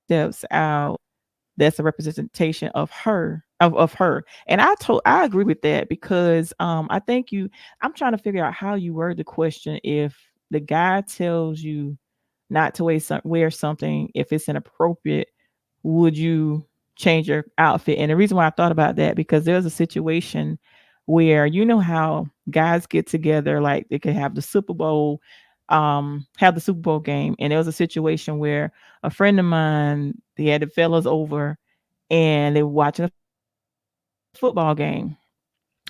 steps out, that's a representation of her. And I agree with that because I think I'm trying to figure out how you word the question. If the guy tells you not to wear something if it's inappropriate, would you change your outfit? And the reason why I thought about that, because there's a situation where you know how guys get together, like they could have the Super Bowl game, and there was a situation where a friend of mine, they had the fellas over and they were watching a football game,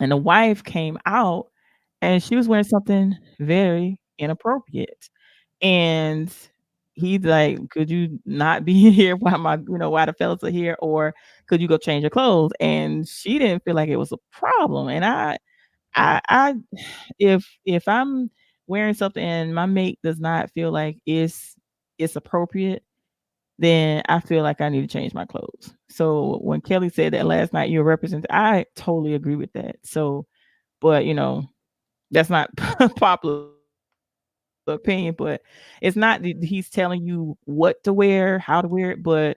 and the wife came out and she was wearing something very inappropriate. And he's like, could you not be here while while the fellas are here, or could you go change your clothes? And she didn't feel like it was a problem. And I if I'm wearing something and my mate does not feel like it's appropriate, then I feel like I need to change my clothes. So when Kelly said that last night, you're representing, I totally agree with that. So, but that's not popular opinion, but it's not that he's telling you what to wear, how to wear it, but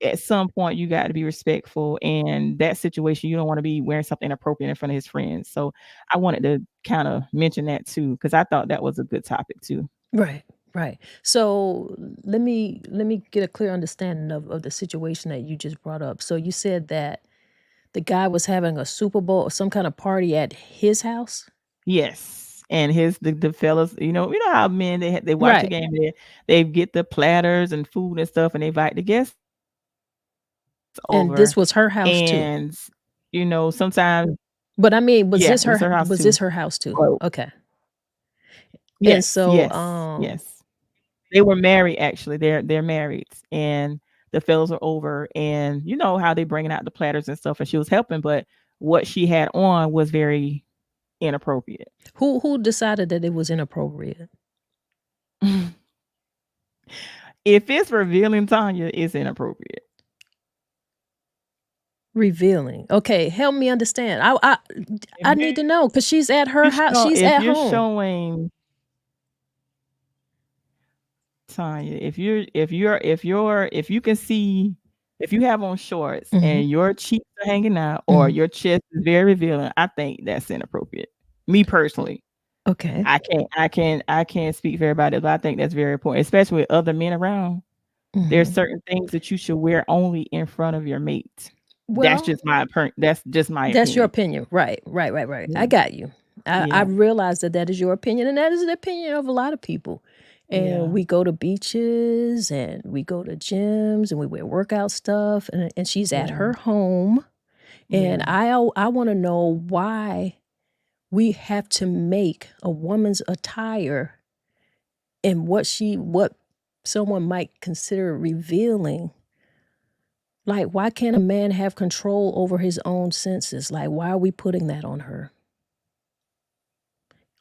at some point you got to be respectful. And that situation, you don't want to be wearing something inappropriate in front of his friends. So I wanted to kind of mention that too, because I thought that was a good topic too. Right, right. So let me get a clear understanding of the situation that you just brought up. So you said that the guy was having a Super Bowl or some kind of party at his house? Yes, and the fellas, you know how men they watch a Right. game, they get the platters and food and stuff, and they invite the guests over, And this was her and house too. sometimes, But I mean, yeah, it was her house too. was this her house too? Oh, Okay. And yes, so yes, yes. They were married actually. They're married, and the fellas were over, and you know how they bringing out the platters and stuff, and she was helping, but what she had on was very inappropriate. who decided that it was inappropriate? If it's revealing Tanya, it's inappropriate. Revealing. Okay, help me understand. I need to know because she's at her house. She's If at you're home. showing Tanya, if you can see, if you have on shorts and your cheeks are hanging out or your chest is very revealing, I think that's inappropriate. Me personally. Okay. I can't speak for everybody, but I think that's very important, especially with other men around. There's certain things that you should wear only in front of your mate. That's Well, just my that's your opinion. opinion. Right. I Yeah. got you. I Yeah. realize that is your opinion, and that is the opinion of a lot of people. And Yeah. we go to beaches and we go to gyms and we wear workout stuff, and she's at Yeah. her home. And Yeah. I want to know why we have to make a woman's attire and what someone might consider revealing. Like, why can't a man have control over his own senses? Like, why are we putting that on her?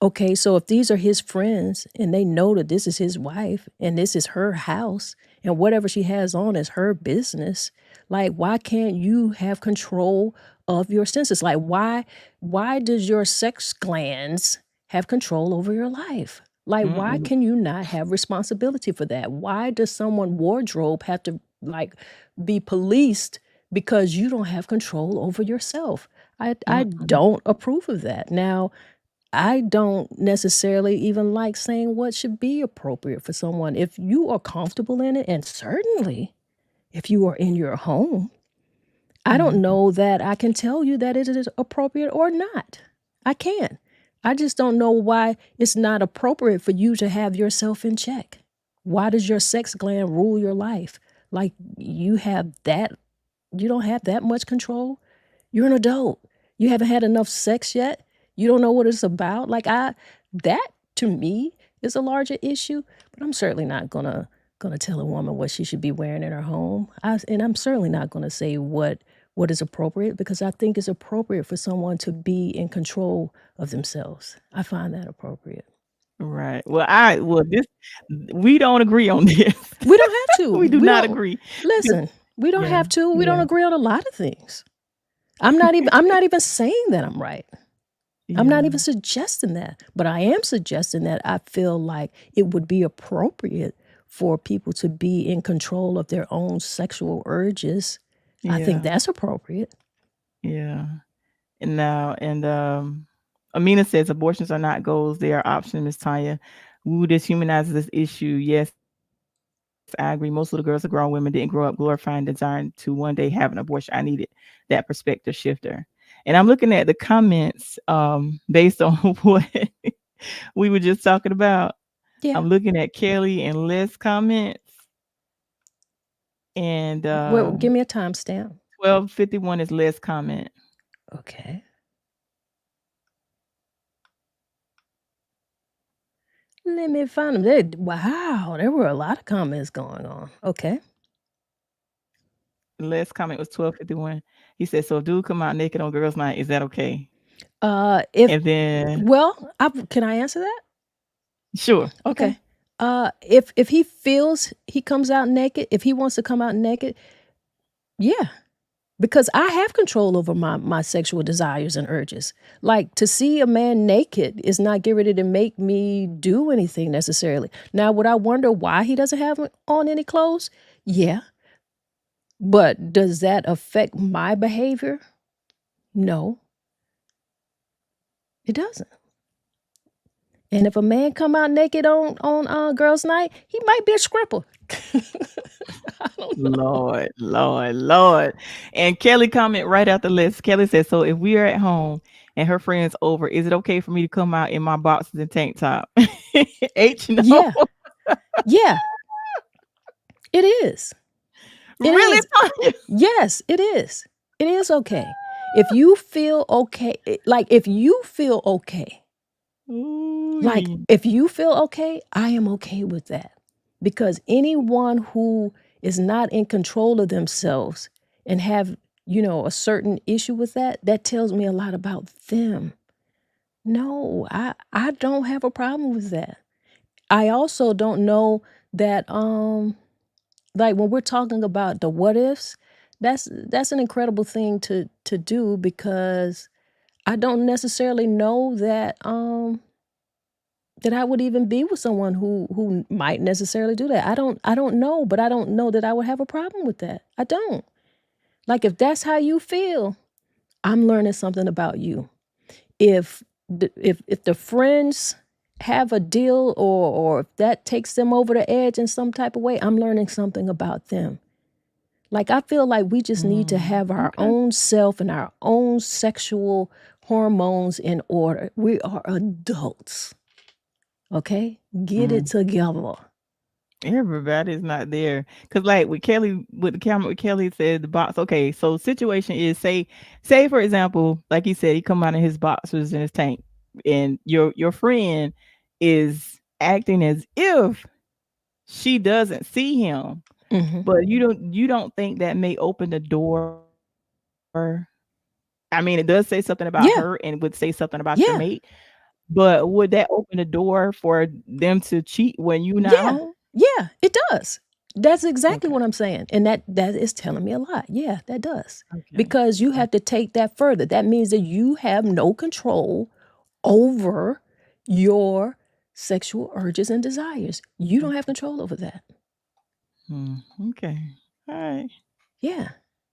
Okay, so if these are his friends and they know that this is his wife and this is her house and whatever she has on is her business, like, why can't you have control of your senses? Like, why does your sex glands have control over your life? Like, why can you not have responsibility for that? Why does someone's wardrobe have to, like, be policed because you don't have control over yourself? I don't approve of that. Now, I don't necessarily even like saying what should be appropriate for someone. If you are comfortable in it, and certainly if you are in your home, I don't know that I can tell you that it is appropriate or not. I can. I just don't know why it's not appropriate for you to have yourself in check. Why does your sex gland rule your life? Like, you don't have that much control. You're an adult. You haven't had enough sex yet. You don't know what it's about. Like, that to me is a larger issue, but I'm certainly not gonna tell a woman what she should be wearing in her home. And I'm certainly not gonna say what is appropriate, because I think it's appropriate for someone to be in control of themselves. I find that appropriate. Right. We don't agree on this. We don't have to. We do We not don't agree. listen. We don't Yeah. have to. We don't Yeah. agree on a lot of things. I'm not even saying that I'm right. I'm not even suggesting that, but I am suggesting that I feel like it would be appropriate for people to be in control of their own sexual urges. I think that's appropriate. Yeah. And Amina says abortions are not goals, they are options, Miss Tanya. Woo dishumanizes this issue. Yes, I agree. Most little girls and grown women didn't grow up glorifying desiring to one day have an abortion. I needed that perspective shifter. And I'm looking at the comments based on what we were just talking about. Yeah. I'm looking at Kelly and Les comments. And Well, give me a timestamp. 12:51 is Les comment. Okay. Let me find them. Wow, there were a lot of comments going on. Okay. Les comment was 12:51. He said, "So if dude come out naked on girls' night, is that okay?" And then can I answer that? Sure. Okay. If he feels he comes out naked, if he wants to come out naked, yeah. Because I have control over my sexual desires and urges. Like, to see a man naked is not getting ready to make me do anything necessarily. Now, would I wonder why he doesn't have on any clothes? Yeah. But does that affect my behavior? No, it doesn't. And if a man come out naked on girls' night, he might be a scripper. I don't know. Lord. And Kelly comment right after Les. Kelly says, "So if we are at home and her friends over, is it okay for me to come out in my boxers and tank top?" H no. Yeah. Yeah. It is. Really? Yes, it is. It is okay. If you feel okay, if you feel okay, if you feel okay, I am okay with that. Because anyone who is not in control of themselves and have, a certain issue with that tells me a lot about them. No, I don't have a problem with that. I also don't know that, like, when we're talking about the what ifs, that's an incredible thing to do, because I don't necessarily know that that I would even be with someone who might necessarily do that. I don't know, but I don't know that I would have a problem with that. I don't. Like, if that's how you feel, I'm learning something about you. If if the friends have a deal, or if that takes them over the edge in some type of way, I'm learning something about them. Like, I feel like we just need to have our Okay. own self and our own sexual hormones in order. We are adults. Okay? Get it together. Everybody's not there. Cause like with Kelly, with the camera, with Kelly said the box. Okay, so situation is, say for example, like he said, he come out in his boxers and his tank, and your friend is acting as if she doesn't see him, Mhm. but you don't think that may open the door. I mean, it does say something about her and would say Yeah. something about your mate, Yeah. but would that open the door for them to cheat when you not Yeah. home? Yeah, it does. That's exactly Okay. what I'm saying. And that is telling me a lot. Yeah, that does. Okay. Because you Okay. have to take that further. That means that you have no control over your sexual urges and desires. You don't have control over that. Okay. All right. Yeah.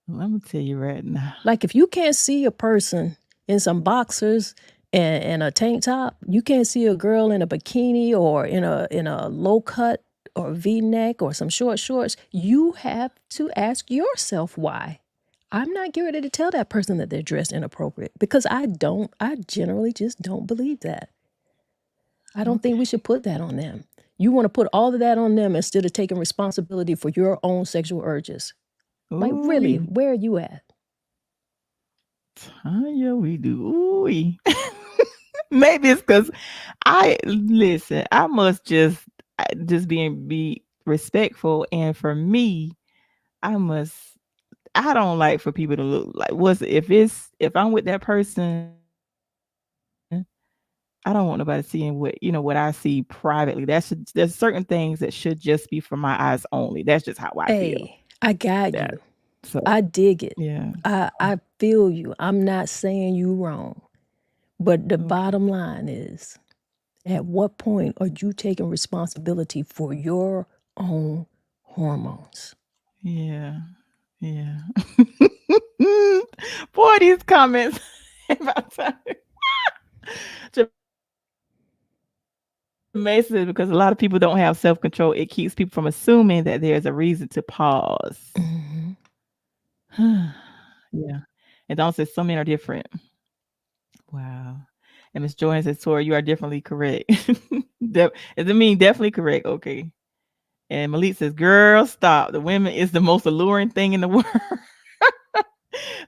Well, I'm gonna tell you right now. Like, if you can't see a person in some boxers and a tank top, you can't see a girl in a bikini or in a low cut or V-neck or some short shorts, you have to ask yourself why. I'm not getting ready to tell that person that they're dressed inappropriate, because I generally just don't believe that. I don't think we should put that on them. You want to put all of that on them instead of taking responsibility for your own sexual urges. Like, really, Ooh, where are you at? Tanya, we do. Ooh, maybe it's because I listen. I must just be respectful, and for me, I must. I don't like for people to look like what's if I'm with that person. I don't want nobody seeing what I see privately. There's certain things that should just be for my eyes only. That's just how I feel. Hey, I got That you. so I dig it. yeah. I feel you. I'm not saying you wrong. But the Okay. bottom line is, at what point are you taking responsibility for your own hormones? Yeah. Yeah. Boy, these comments about time. Jamaica says because a lot of people don't have self control, it keeps people from assuming that there's a reason to pause. Mhm. Yeah. And Don says some men are different. Wow. And Miss Joanne says, Tori, you are definitely correct. Does it mean definitely correct? Okay. And Malik says, girl, stop. The women is the most alluring thing in the world.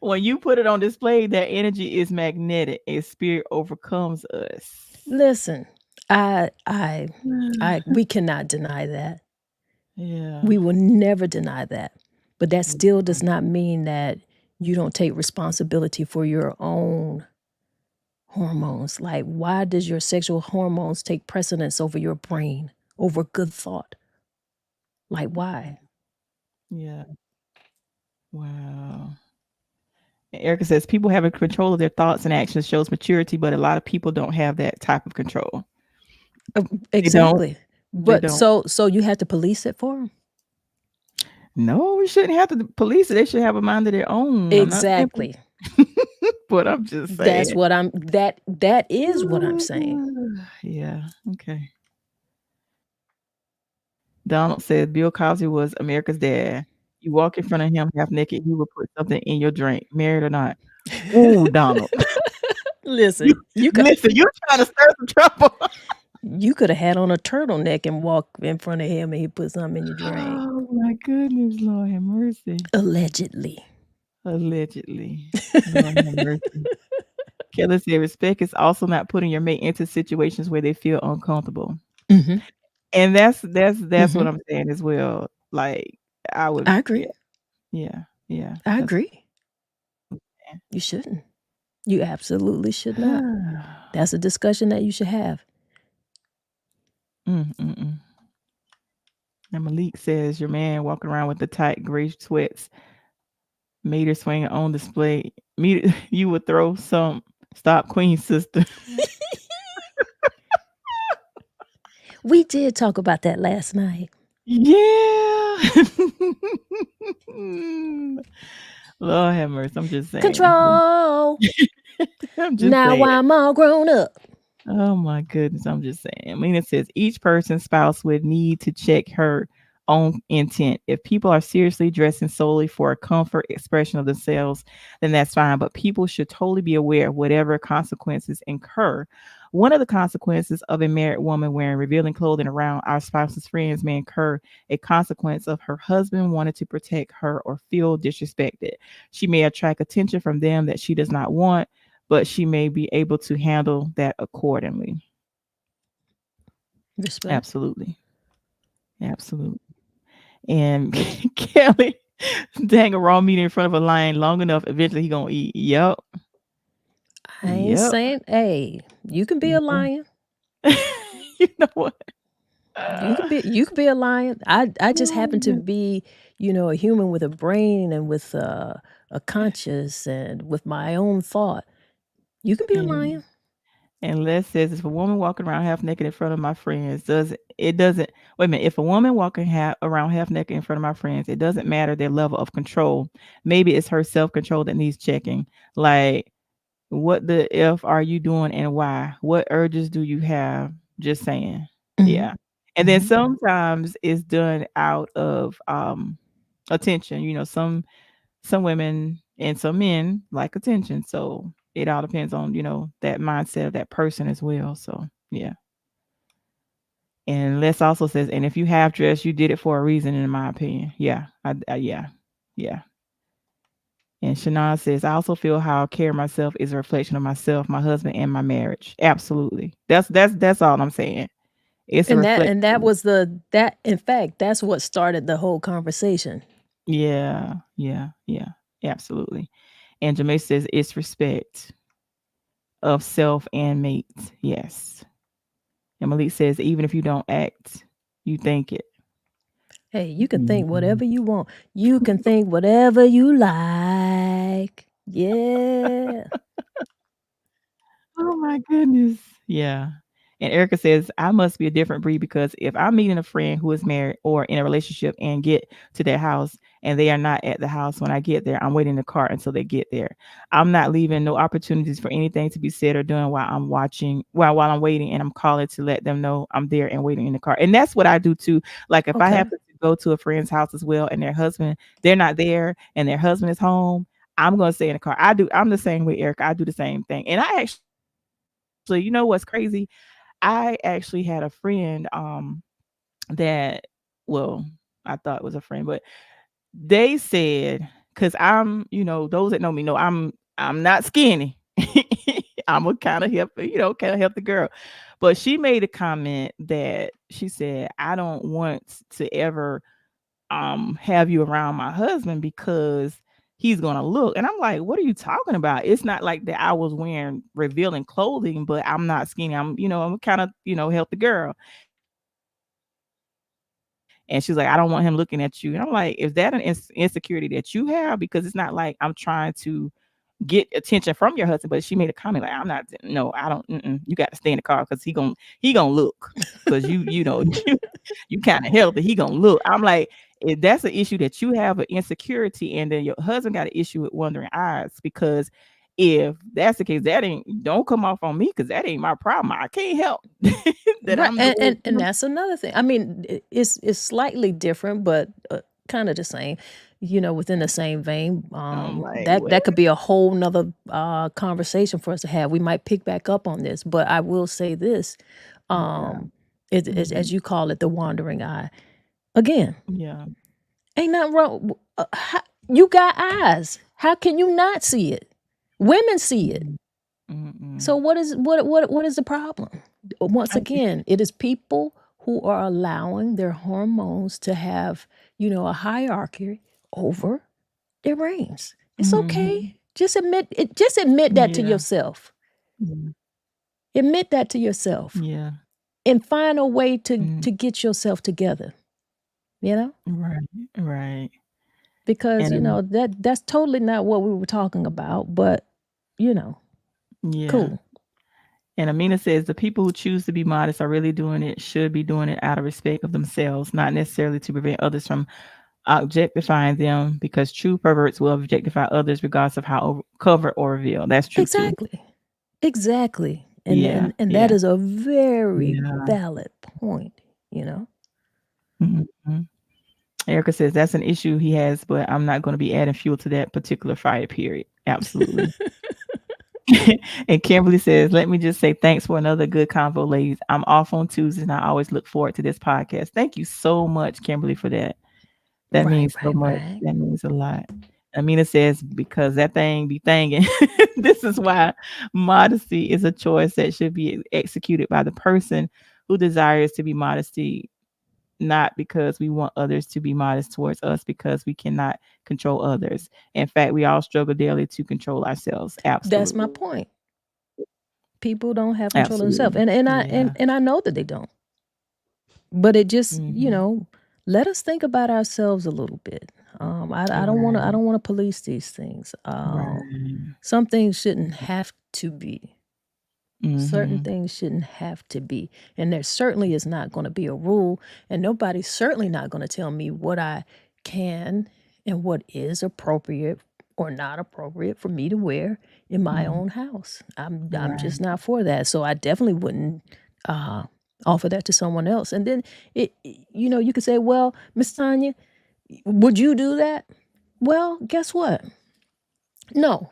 When you put it on display, that energy is magnetic. A spirit overcomes us. Listen, we cannot deny that. Yeah. We will never deny that. But that still does not mean that you don't take responsibility for your own hormones. Like, why does your sexual hormones take precedence over your brain, over good thought? Like, why? Yeah. Wow. And Erica says people having control of their thoughts and actions shows maturity, but a lot of people don't have that type of control. They don't. Exactly. They But don't. so you have to police it for them? No, we shouldn't have to police it. They should have a mind of their own. I'm not saying, Exactly. but I'm just That's saying. what I'm that is what I'm saying. Yeah. Okay. Donald says Bill Cosby was America's dad. You walk in front of him half naked, he will put something in your drink, married or not. Ooh, Donald. You Listen, listen, you're trying to stir some trouble. you could have had on a turtleneck and walked in front of him and he put something in your drink. Oh my goodness, Lord have mercy. Allegedly. Allegedly. Lord have mercy. Kelly said respect is also not putting your mate into situations where they feel uncomfortable. Mhm. And that's what Mhm. I'm saying as well. Like I would I yeah, agree. yeah. I That's agree. You shouldn't. You absolutely should not. That's a discussion that you should have. Mm. And Malik says your man walking around with the tight gray sweats. Meter swing on display. Meter, you would throw some. Stop, Queen sister. We did talk about that last night. Yeah. Lord have mercy. I'm just saying. Control. I'm just Now saying. I'm all grown up. Oh my goodness, I'm just saying. Lena says each person's spouse would need to check her own intent. If people are seriously dressing solely for a comfort expression of themselves, then that's fine. But people should totally be aware of whatever consequences incur. One of the consequences of a married woman wearing revealing clothing around our spouse's friends may incur a consequence of her husband wanting to protect her or feel disrespected. She may attract attention from them that she does not want, but she may be able to handle that accordingly. Respect. Absolutely. Absolutely. And Kelly, dang a raw meat in front of a lion long enough, eventually he gonna eat. Yep. I ain't Yep. saying, hey, you can be a Yeah. lion. You know what? You could be a lion. I just Oh, happen to good. be, a human with a brain and with a conscience and with my own thought. You can be a And lion. and Les says if a woman walking around half naked in front of my friends doesn't wait a minute, if a woman walking around half naked in front of my friends, it doesn't matter their level of control. Maybe it's her self-control that needs checking. Like, what the F are you doing and why? What urges do you have? Just saying. Hmm. Yeah. And then Hmm. sometimes it's done out of attention. Some women and some men like attention. So it all depends on, that mindset of that person as well. So yeah. And Les also says, and if you have dressed, you did it for a reason, in my opinion. Yeah. Yeah. Yeah. And Shana says, I also feel how I carry myself is a reflection of myself, my husband, and my marriage. Absolutely. That's all I'm saying. It's a And that reflection. was in fact, that's what started the whole conversation. Yeah, yeah, yeah. Absolutely. And Jamae says it's respect of self and mate. Yes. And Malik says, even if you don't act, you think it. Hey, you can think Mhm. whatever you want. You can think whatever you like. Yeah. Oh my goodness. Yeah. And Erica says, I must be a different breed because if I'm meeting a friend who is married or in a relationship and get to their house and they are not at the house when I get there, I'm waiting in the car until they get there. I'm not leaving no opportunities for anything to be said or done while I'm watching, while I'm waiting, and I'm calling to let them know I'm there and waiting in the car. And that's what I do too. Like if I Okay. happen to go to a friend's house as well and their husband, they're not there and their husband is home, I'm gonna stay in the car. I'm the same way, Erica. I do the same thing. And I actually, you know what's crazy? I actually had a friend that, well, I thought was a friend, but they said, because those that know me know I'm not skinny. I'm a kind of hip, girl. But she made a comment that she said, I don't want to ever have you around my husband because he's gonna look. And I'm like, what are you talking about? It's not like that I was wearing revealing clothing, but I'm not skinny. I'm kind of, healthy girl. And she's like, I don't want him looking at you. And I'm like, is that an insecurity that you have? Because it's not like I'm trying to get attention from your husband. But she made a comment like, I'm not. No, I don't. You got to stay in the car because he gonna look because you kind of healthy. He gonna look. I'm like, if that's an issue that you have an insecurity, and then your husband got an issue with wandering eyes, because if that's the case, that ain't don't come off on me because that ain't my problem. I can't help that Right. I'm And, doing. and and that's another thing. I mean, it's slightly different, but kind of the same. Within the same vein. I'm like, That could be a whole nother conversation for us to have. We might pick back up on this, but I will say this. yeah, Um, mhm, as you call it, the wandering eye. Again, yeah, ain't nothing wrong. You got eyes. How can you not see it? Women see it. mhm, mm-mm. So what is the problem? Once I again, it is people who are allowing their hormones to have, a hierarchy over their brains. It's okay. Mhm. Just admit it. Just admit that to Yeah. yourself. Yeah. Admit that to yourself, Yeah. and find a way to Mm. to get yourself together. You know. Right. Right. because And that's totally not what we were talking about. But you know, yeah. cool. And Amina says the people who choose to be modest are really doing it, should be doing it out of respect of themselves, not necessarily to prevent others from objectifying them, because true perverts will objectify others regardless of how covered or revealed. That's true too. Exactly. Exactly. And Yeah. and that Yeah. is a very Yeah. valid point, you know. Mhm. Erica says that's an issue he has, but I'm not going to be adding fuel to that particular fire, period. Absolutely. And Kimberly says, let me just say thanks for another good convo, ladies. I'm off on Tuesdays and I always look forward to this podcast. Thank you so much, Kimberly, for that. That Right, means so right, much. right. That means a lot. Amina says, because that thing be thangin'. This is why modesty is a choice that should be executed by the person who desires to be modesty, not because we want others to be modest towards us, because we cannot control others. In fact, we all struggle daily to control ourselves. That's my Absolutely. point. People don't have control of themselves. Absolutely. And I Yeah. and I know that they don't. But it just, Mhm. let us think about ourselves a little bit. I don't want to. I Right. don't want to police these things. Right. Some things shouldn't have to be. Certain Mhm. things shouldn't have to be, and there certainly is not going to be a rule, and nobody's certainly not going to tell me what I can and what is appropriate or not appropriate for me to wear in my Mhm. own house. I'm just Right. not for that, so I definitely wouldn't uh, offer that to someone else. And then you could say, "Well, Miss Tanya, would you do that?" Well, guess what? No,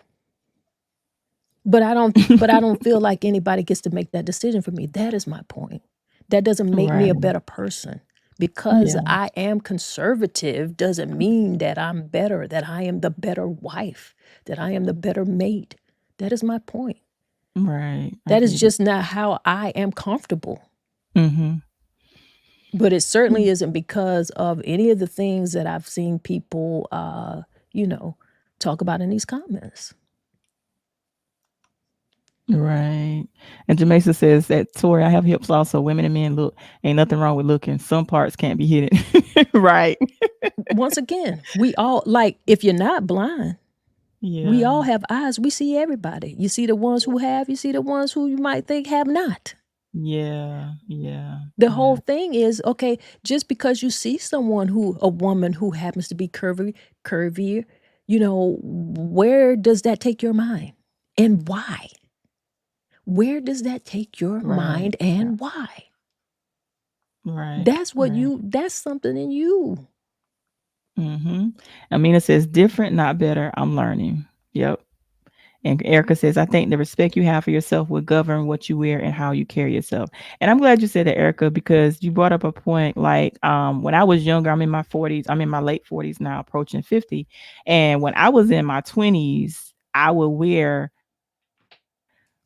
but I don't feel like anybody gets to make that decision for me. That is my point. That doesn't make me a Right. better person. Because Yeah. I am conservative doesn't mean that I'm better, that I am the better wife, that I am the better mate. That is my point. Right. I That is get it. just not how I am comfortable. Mhm. But it certainly isn't because of any of the things that I've seen people talk about in these comments. Right. And Jamesa says that, Tori, I have hips also. Women and men look. Ain't nothing wrong with looking. Some parts can't be hidden. Right. Once again, we all, like, if you're not blind, we Yeah. all have eyes. We see everybody. You see the ones who have, you see the ones who you might think have not. Yeah. Yeah. The whole Yeah. thing is, okay, just because you see a woman who happens to be curvier, where does that take your mind? And why? Where does that take your Right. mind Yeah. and why? Right. Right. That's something in you. Mhm. Amina says different, not better. I'm learning. Yep. And Erica says, I think the respect you have for yourself will govern what you wear and how you carry yourself. And I'm glad you said that, Erica, because you brought up a point like when I was younger, I'm in my 40s, I'm in my late 40s now, approaching 50. And when I was in my 20s, I would wear,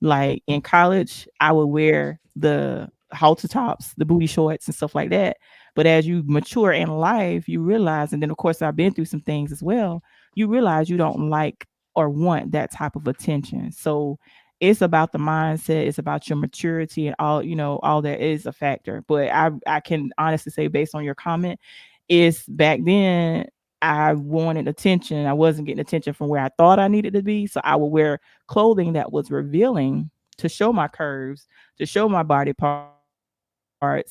like in college, I would wear the halter tops, the booty shorts and stuff like that. But as you mature in life, you realize, and then of course I've been through some things as well, you realize you don't like or want that type of attention. So it's about the mindset, it's about your maturity and all, all that is a factor. But I can honestly say, based on your comment, is back then I wanted attention. I wasn't getting attention from where I thought I needed to be. So I would wear clothing that was revealing to show my curves, to show my body parts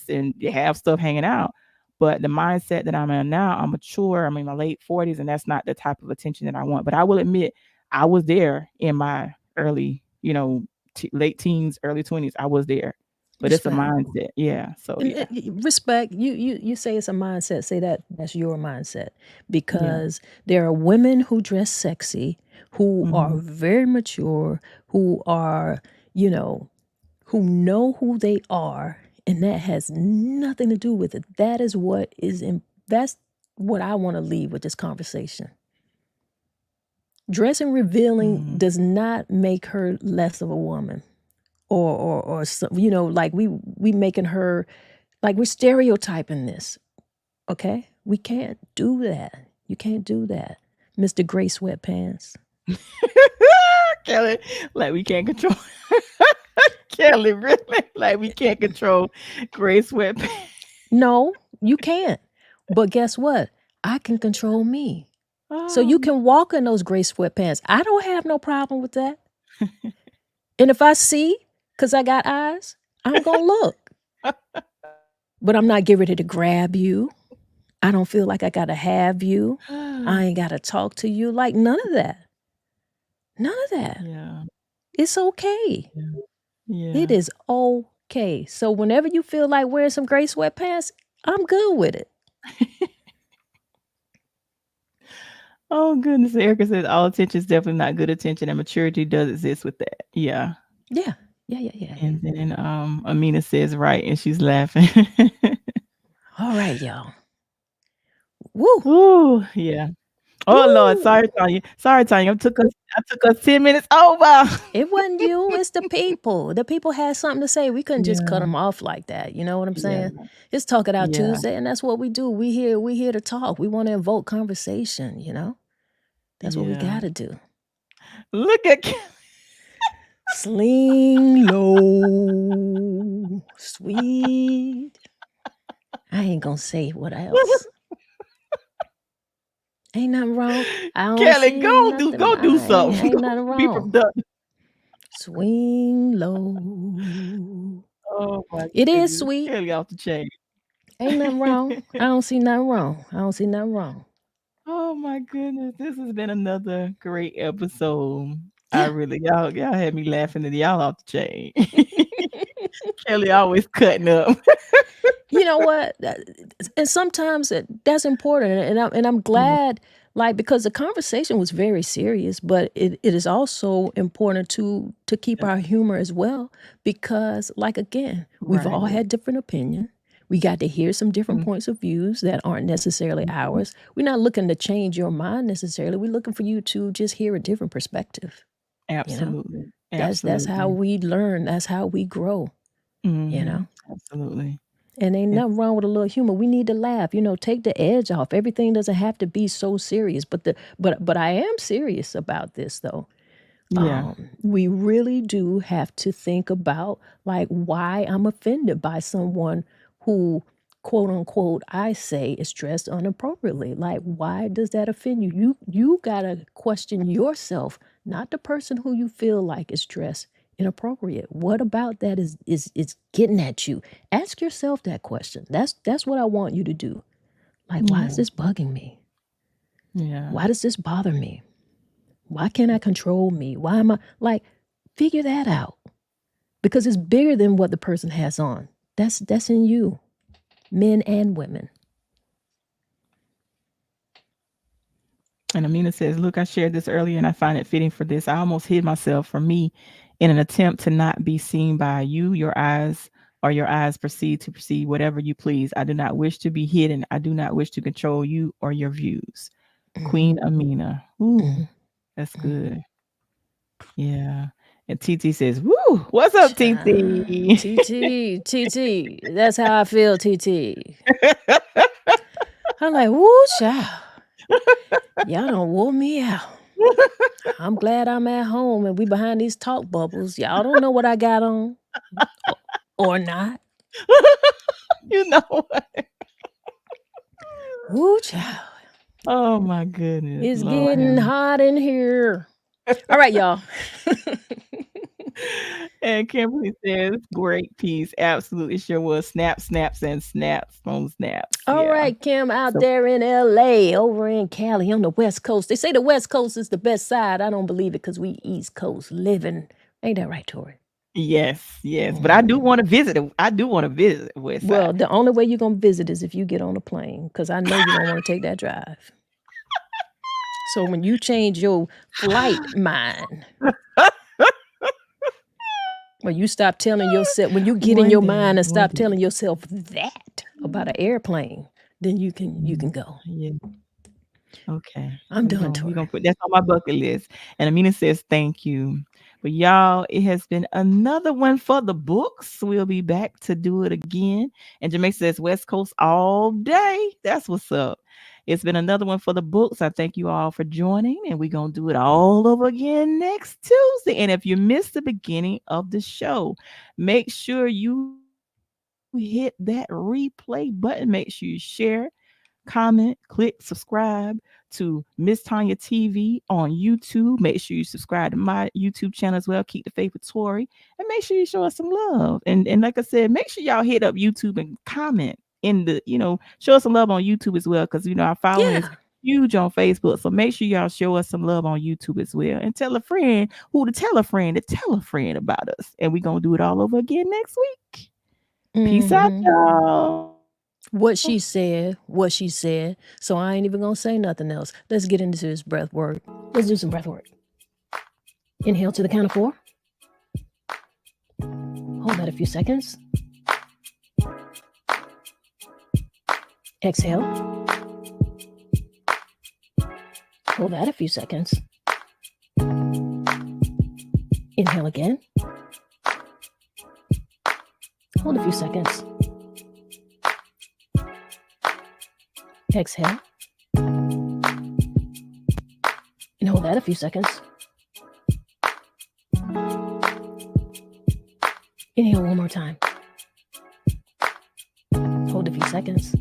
and have stuff hanging out. But the mindset that I'm in now, I'm mature, I'm in my late 40s, and that's not the type of attention that I want. But I will admit, I was there in my early, late teens, early 20s. I was there. But it's a Respect. mindset. Yeah. So And yeah. respect. You say it's a mindset. Say that's your mindset, Yeah. because there are women who dress sexy, who are Mhm. very mature, who are you know who know who they are, and that has nothing to do with it. That's what I want to leave with this conversation. Dressing revealing Mm. does not make her less of a woman, or like we making her, like, we're stereotyping this. Okay, we can't do that. You can't do that, Mr. Gray Sweatpants. Kelly, like we can't control Kelly, really? Like we can't control gray sweatpants. No, you can't. But guess what? I can control me. So you Um, can walk in those gray sweatpants. I don't have no problem with that. And if I see, because I got eyes, I'm going to look. But I'm not getting ready to grab you. I don't feel like I got to have you. I ain't got to talk to you. Like, none of that. None of that. yeah. It's okay. Yeah. It is okay. So whenever you feel like wearing some gray sweatpants, I'm good with it. Oh goodness. Erica says all attention is definitely not good attention, and maturity does exist with that. Yeah. Yeah. Yeah. And then Amina says right, and she's laughing. All right, y'all. Woo. Ooh, yeah. Oh Lord, Woo. sorry, Tanya. Sorry, Tanya. I took us 10 minutes over. It wasn't you, it's the people. The people had something to say. We couldn't just cut Yeah, them off like that. You know what I'm yeah, saying? It's Talk It Out yeah, Tuesday, and that's what we do. We here to talk. We want to invoke conversation, you know? That's what we yeah. gotta do. Look at Sling low, sweet. I ain't gonna say what else. Ain't nothing wrong. I don't Kelly. see nothing. Go do something. Ain't Go nothing be wrong. productive. Swing low. Oh my It is goodness, sweet. Kelly off the chain. Ain't nothing wrong. I don't see nothing wrong. I don't see nothing wrong. Oh my goodness, this has been another great episode. I Yeah. really y'all had me laughing and y'all off the chain. Kelly always cutting up. You know what? And sometimes that's important, and I'm Yeah. glad, like, because the conversation was very serious, but it is also important to keep our humor as well, because, like, again, we've all Right. had different opinions. We got to hear some different Mm, points of views that aren't necessarily mhm. ours. We're not looking to change your mind necessarily. We're looking for you to just hear a different perspective. You know, Absolutely. that's how Absolutely. we learn. That's how we grow. You know. Absolutely. And ain't It's nothing wrong with a little humor. We need to laugh. You know, take the edge off. Everything doesn't have to be so serious. But I am serious about this though. yeah. We really do have to think about, like, why I'm offended by someone who, quote unquote, I say is dressed inappropriately. Like, why does that offend you? You gotta question yourself, not the person who you feel like is dressed inappropriate. What about that is getting at you? Ask yourself that question. That's what I want you to do. Like, why is Yeah. this bugging me? Yeah. Why does this bother me? Why can't I control me? Why am I like, figure that out? Because it's bigger than what the person has on. That's in you, men and women. And Amina says, look, I shared this earlier and I find it fitting for this. I almost hid myself from me in an attempt to not be seen by you, your eyes, or your eyes proceed to perceive whatever you please. I do not wish to be hidden. I do not wish to control you or your views. Mm-hmm, Queen Amina. Ooh, mm-hmm, that's mm-hmm. good. Yeah. And TT says, woo, what's up, TT? TT, that's how I feel, TT. I'm like, woo, child. Y'all don't wore me out. I'm glad I'm at home and we behind these talk bubbles. Y'all don't know what I got on. Or not. You know what? Woo, child. Oh my goodness. It's Lord getting have hot in here. All right, y'all. And Kimberly says, great piece. Absolutely sure was. Snap, snaps, and snaps on snaps. All Yeah. right, Kim, out So, there in LA, over in Cali, on the West Coast. They say the West Coast is the best side. I don't believe it because we East Coast living. Ain't that right, Tori? yes, yes. But I do want to visit it. I do want to visit West Side. Well, the only way you're going to visit is if you get on a plane because I know you don't want to take that drive. So when you change your flight mind, when you stop telling yourself, when you get in One your day, mind and one stop day. telling yourself that about an airplane, then you can go. Yeah. Okay. I'm done, We gonna Tori. put that's on my bucket list. And Amina says thank you. But y'all, it has been another one for the books. We'll be back to do it again. And Jamaica says West Coast all day. That's what's up. It's been another one for the books. I thank you all for joining, and we're gonna do it all over again next Tuesday. And if you missed the beginning of the show, make sure you hit that replay button. Make sure you share, comment, click, subscribe to to MsTonya TV on YouTube. Make sure you subscribe to my YouTube channel as well. Keep the faith with Tori. And make sure you show us some love. And like I said, make sure y'all hit up YouTube and comment in the, show us some love on YouTube as well. Because, our following is huge on Facebook. So make sure y'all show us some love on YouTube as well. And tell a friend to tell a friend about us. And we're going to do it all over again next week. Peace out, y'all. What she said. So I ain't even going to say nothing else. Let's get into this breath work. Let's do some breath work. Inhale to the count of 4. Hold that a few seconds. Exhale. Hold that a few seconds. Inhale again. Hold a few seconds. Exhale. And hold that a few seconds. Inhale one more time. Hold a few seconds.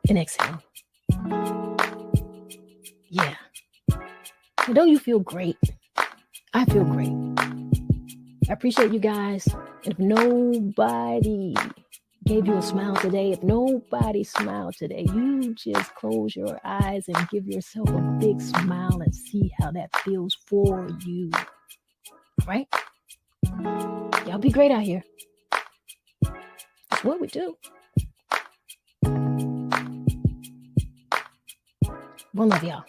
And exhale. Yeah. And don't you feel great? I feel great. I appreciate you guys. And if nobody gave you a smile today, if nobody smiled today, you just close your eyes and give yourself a big smile and see how that feels for you. All right? Y'all be great out here. That's what we do. One love, y'all.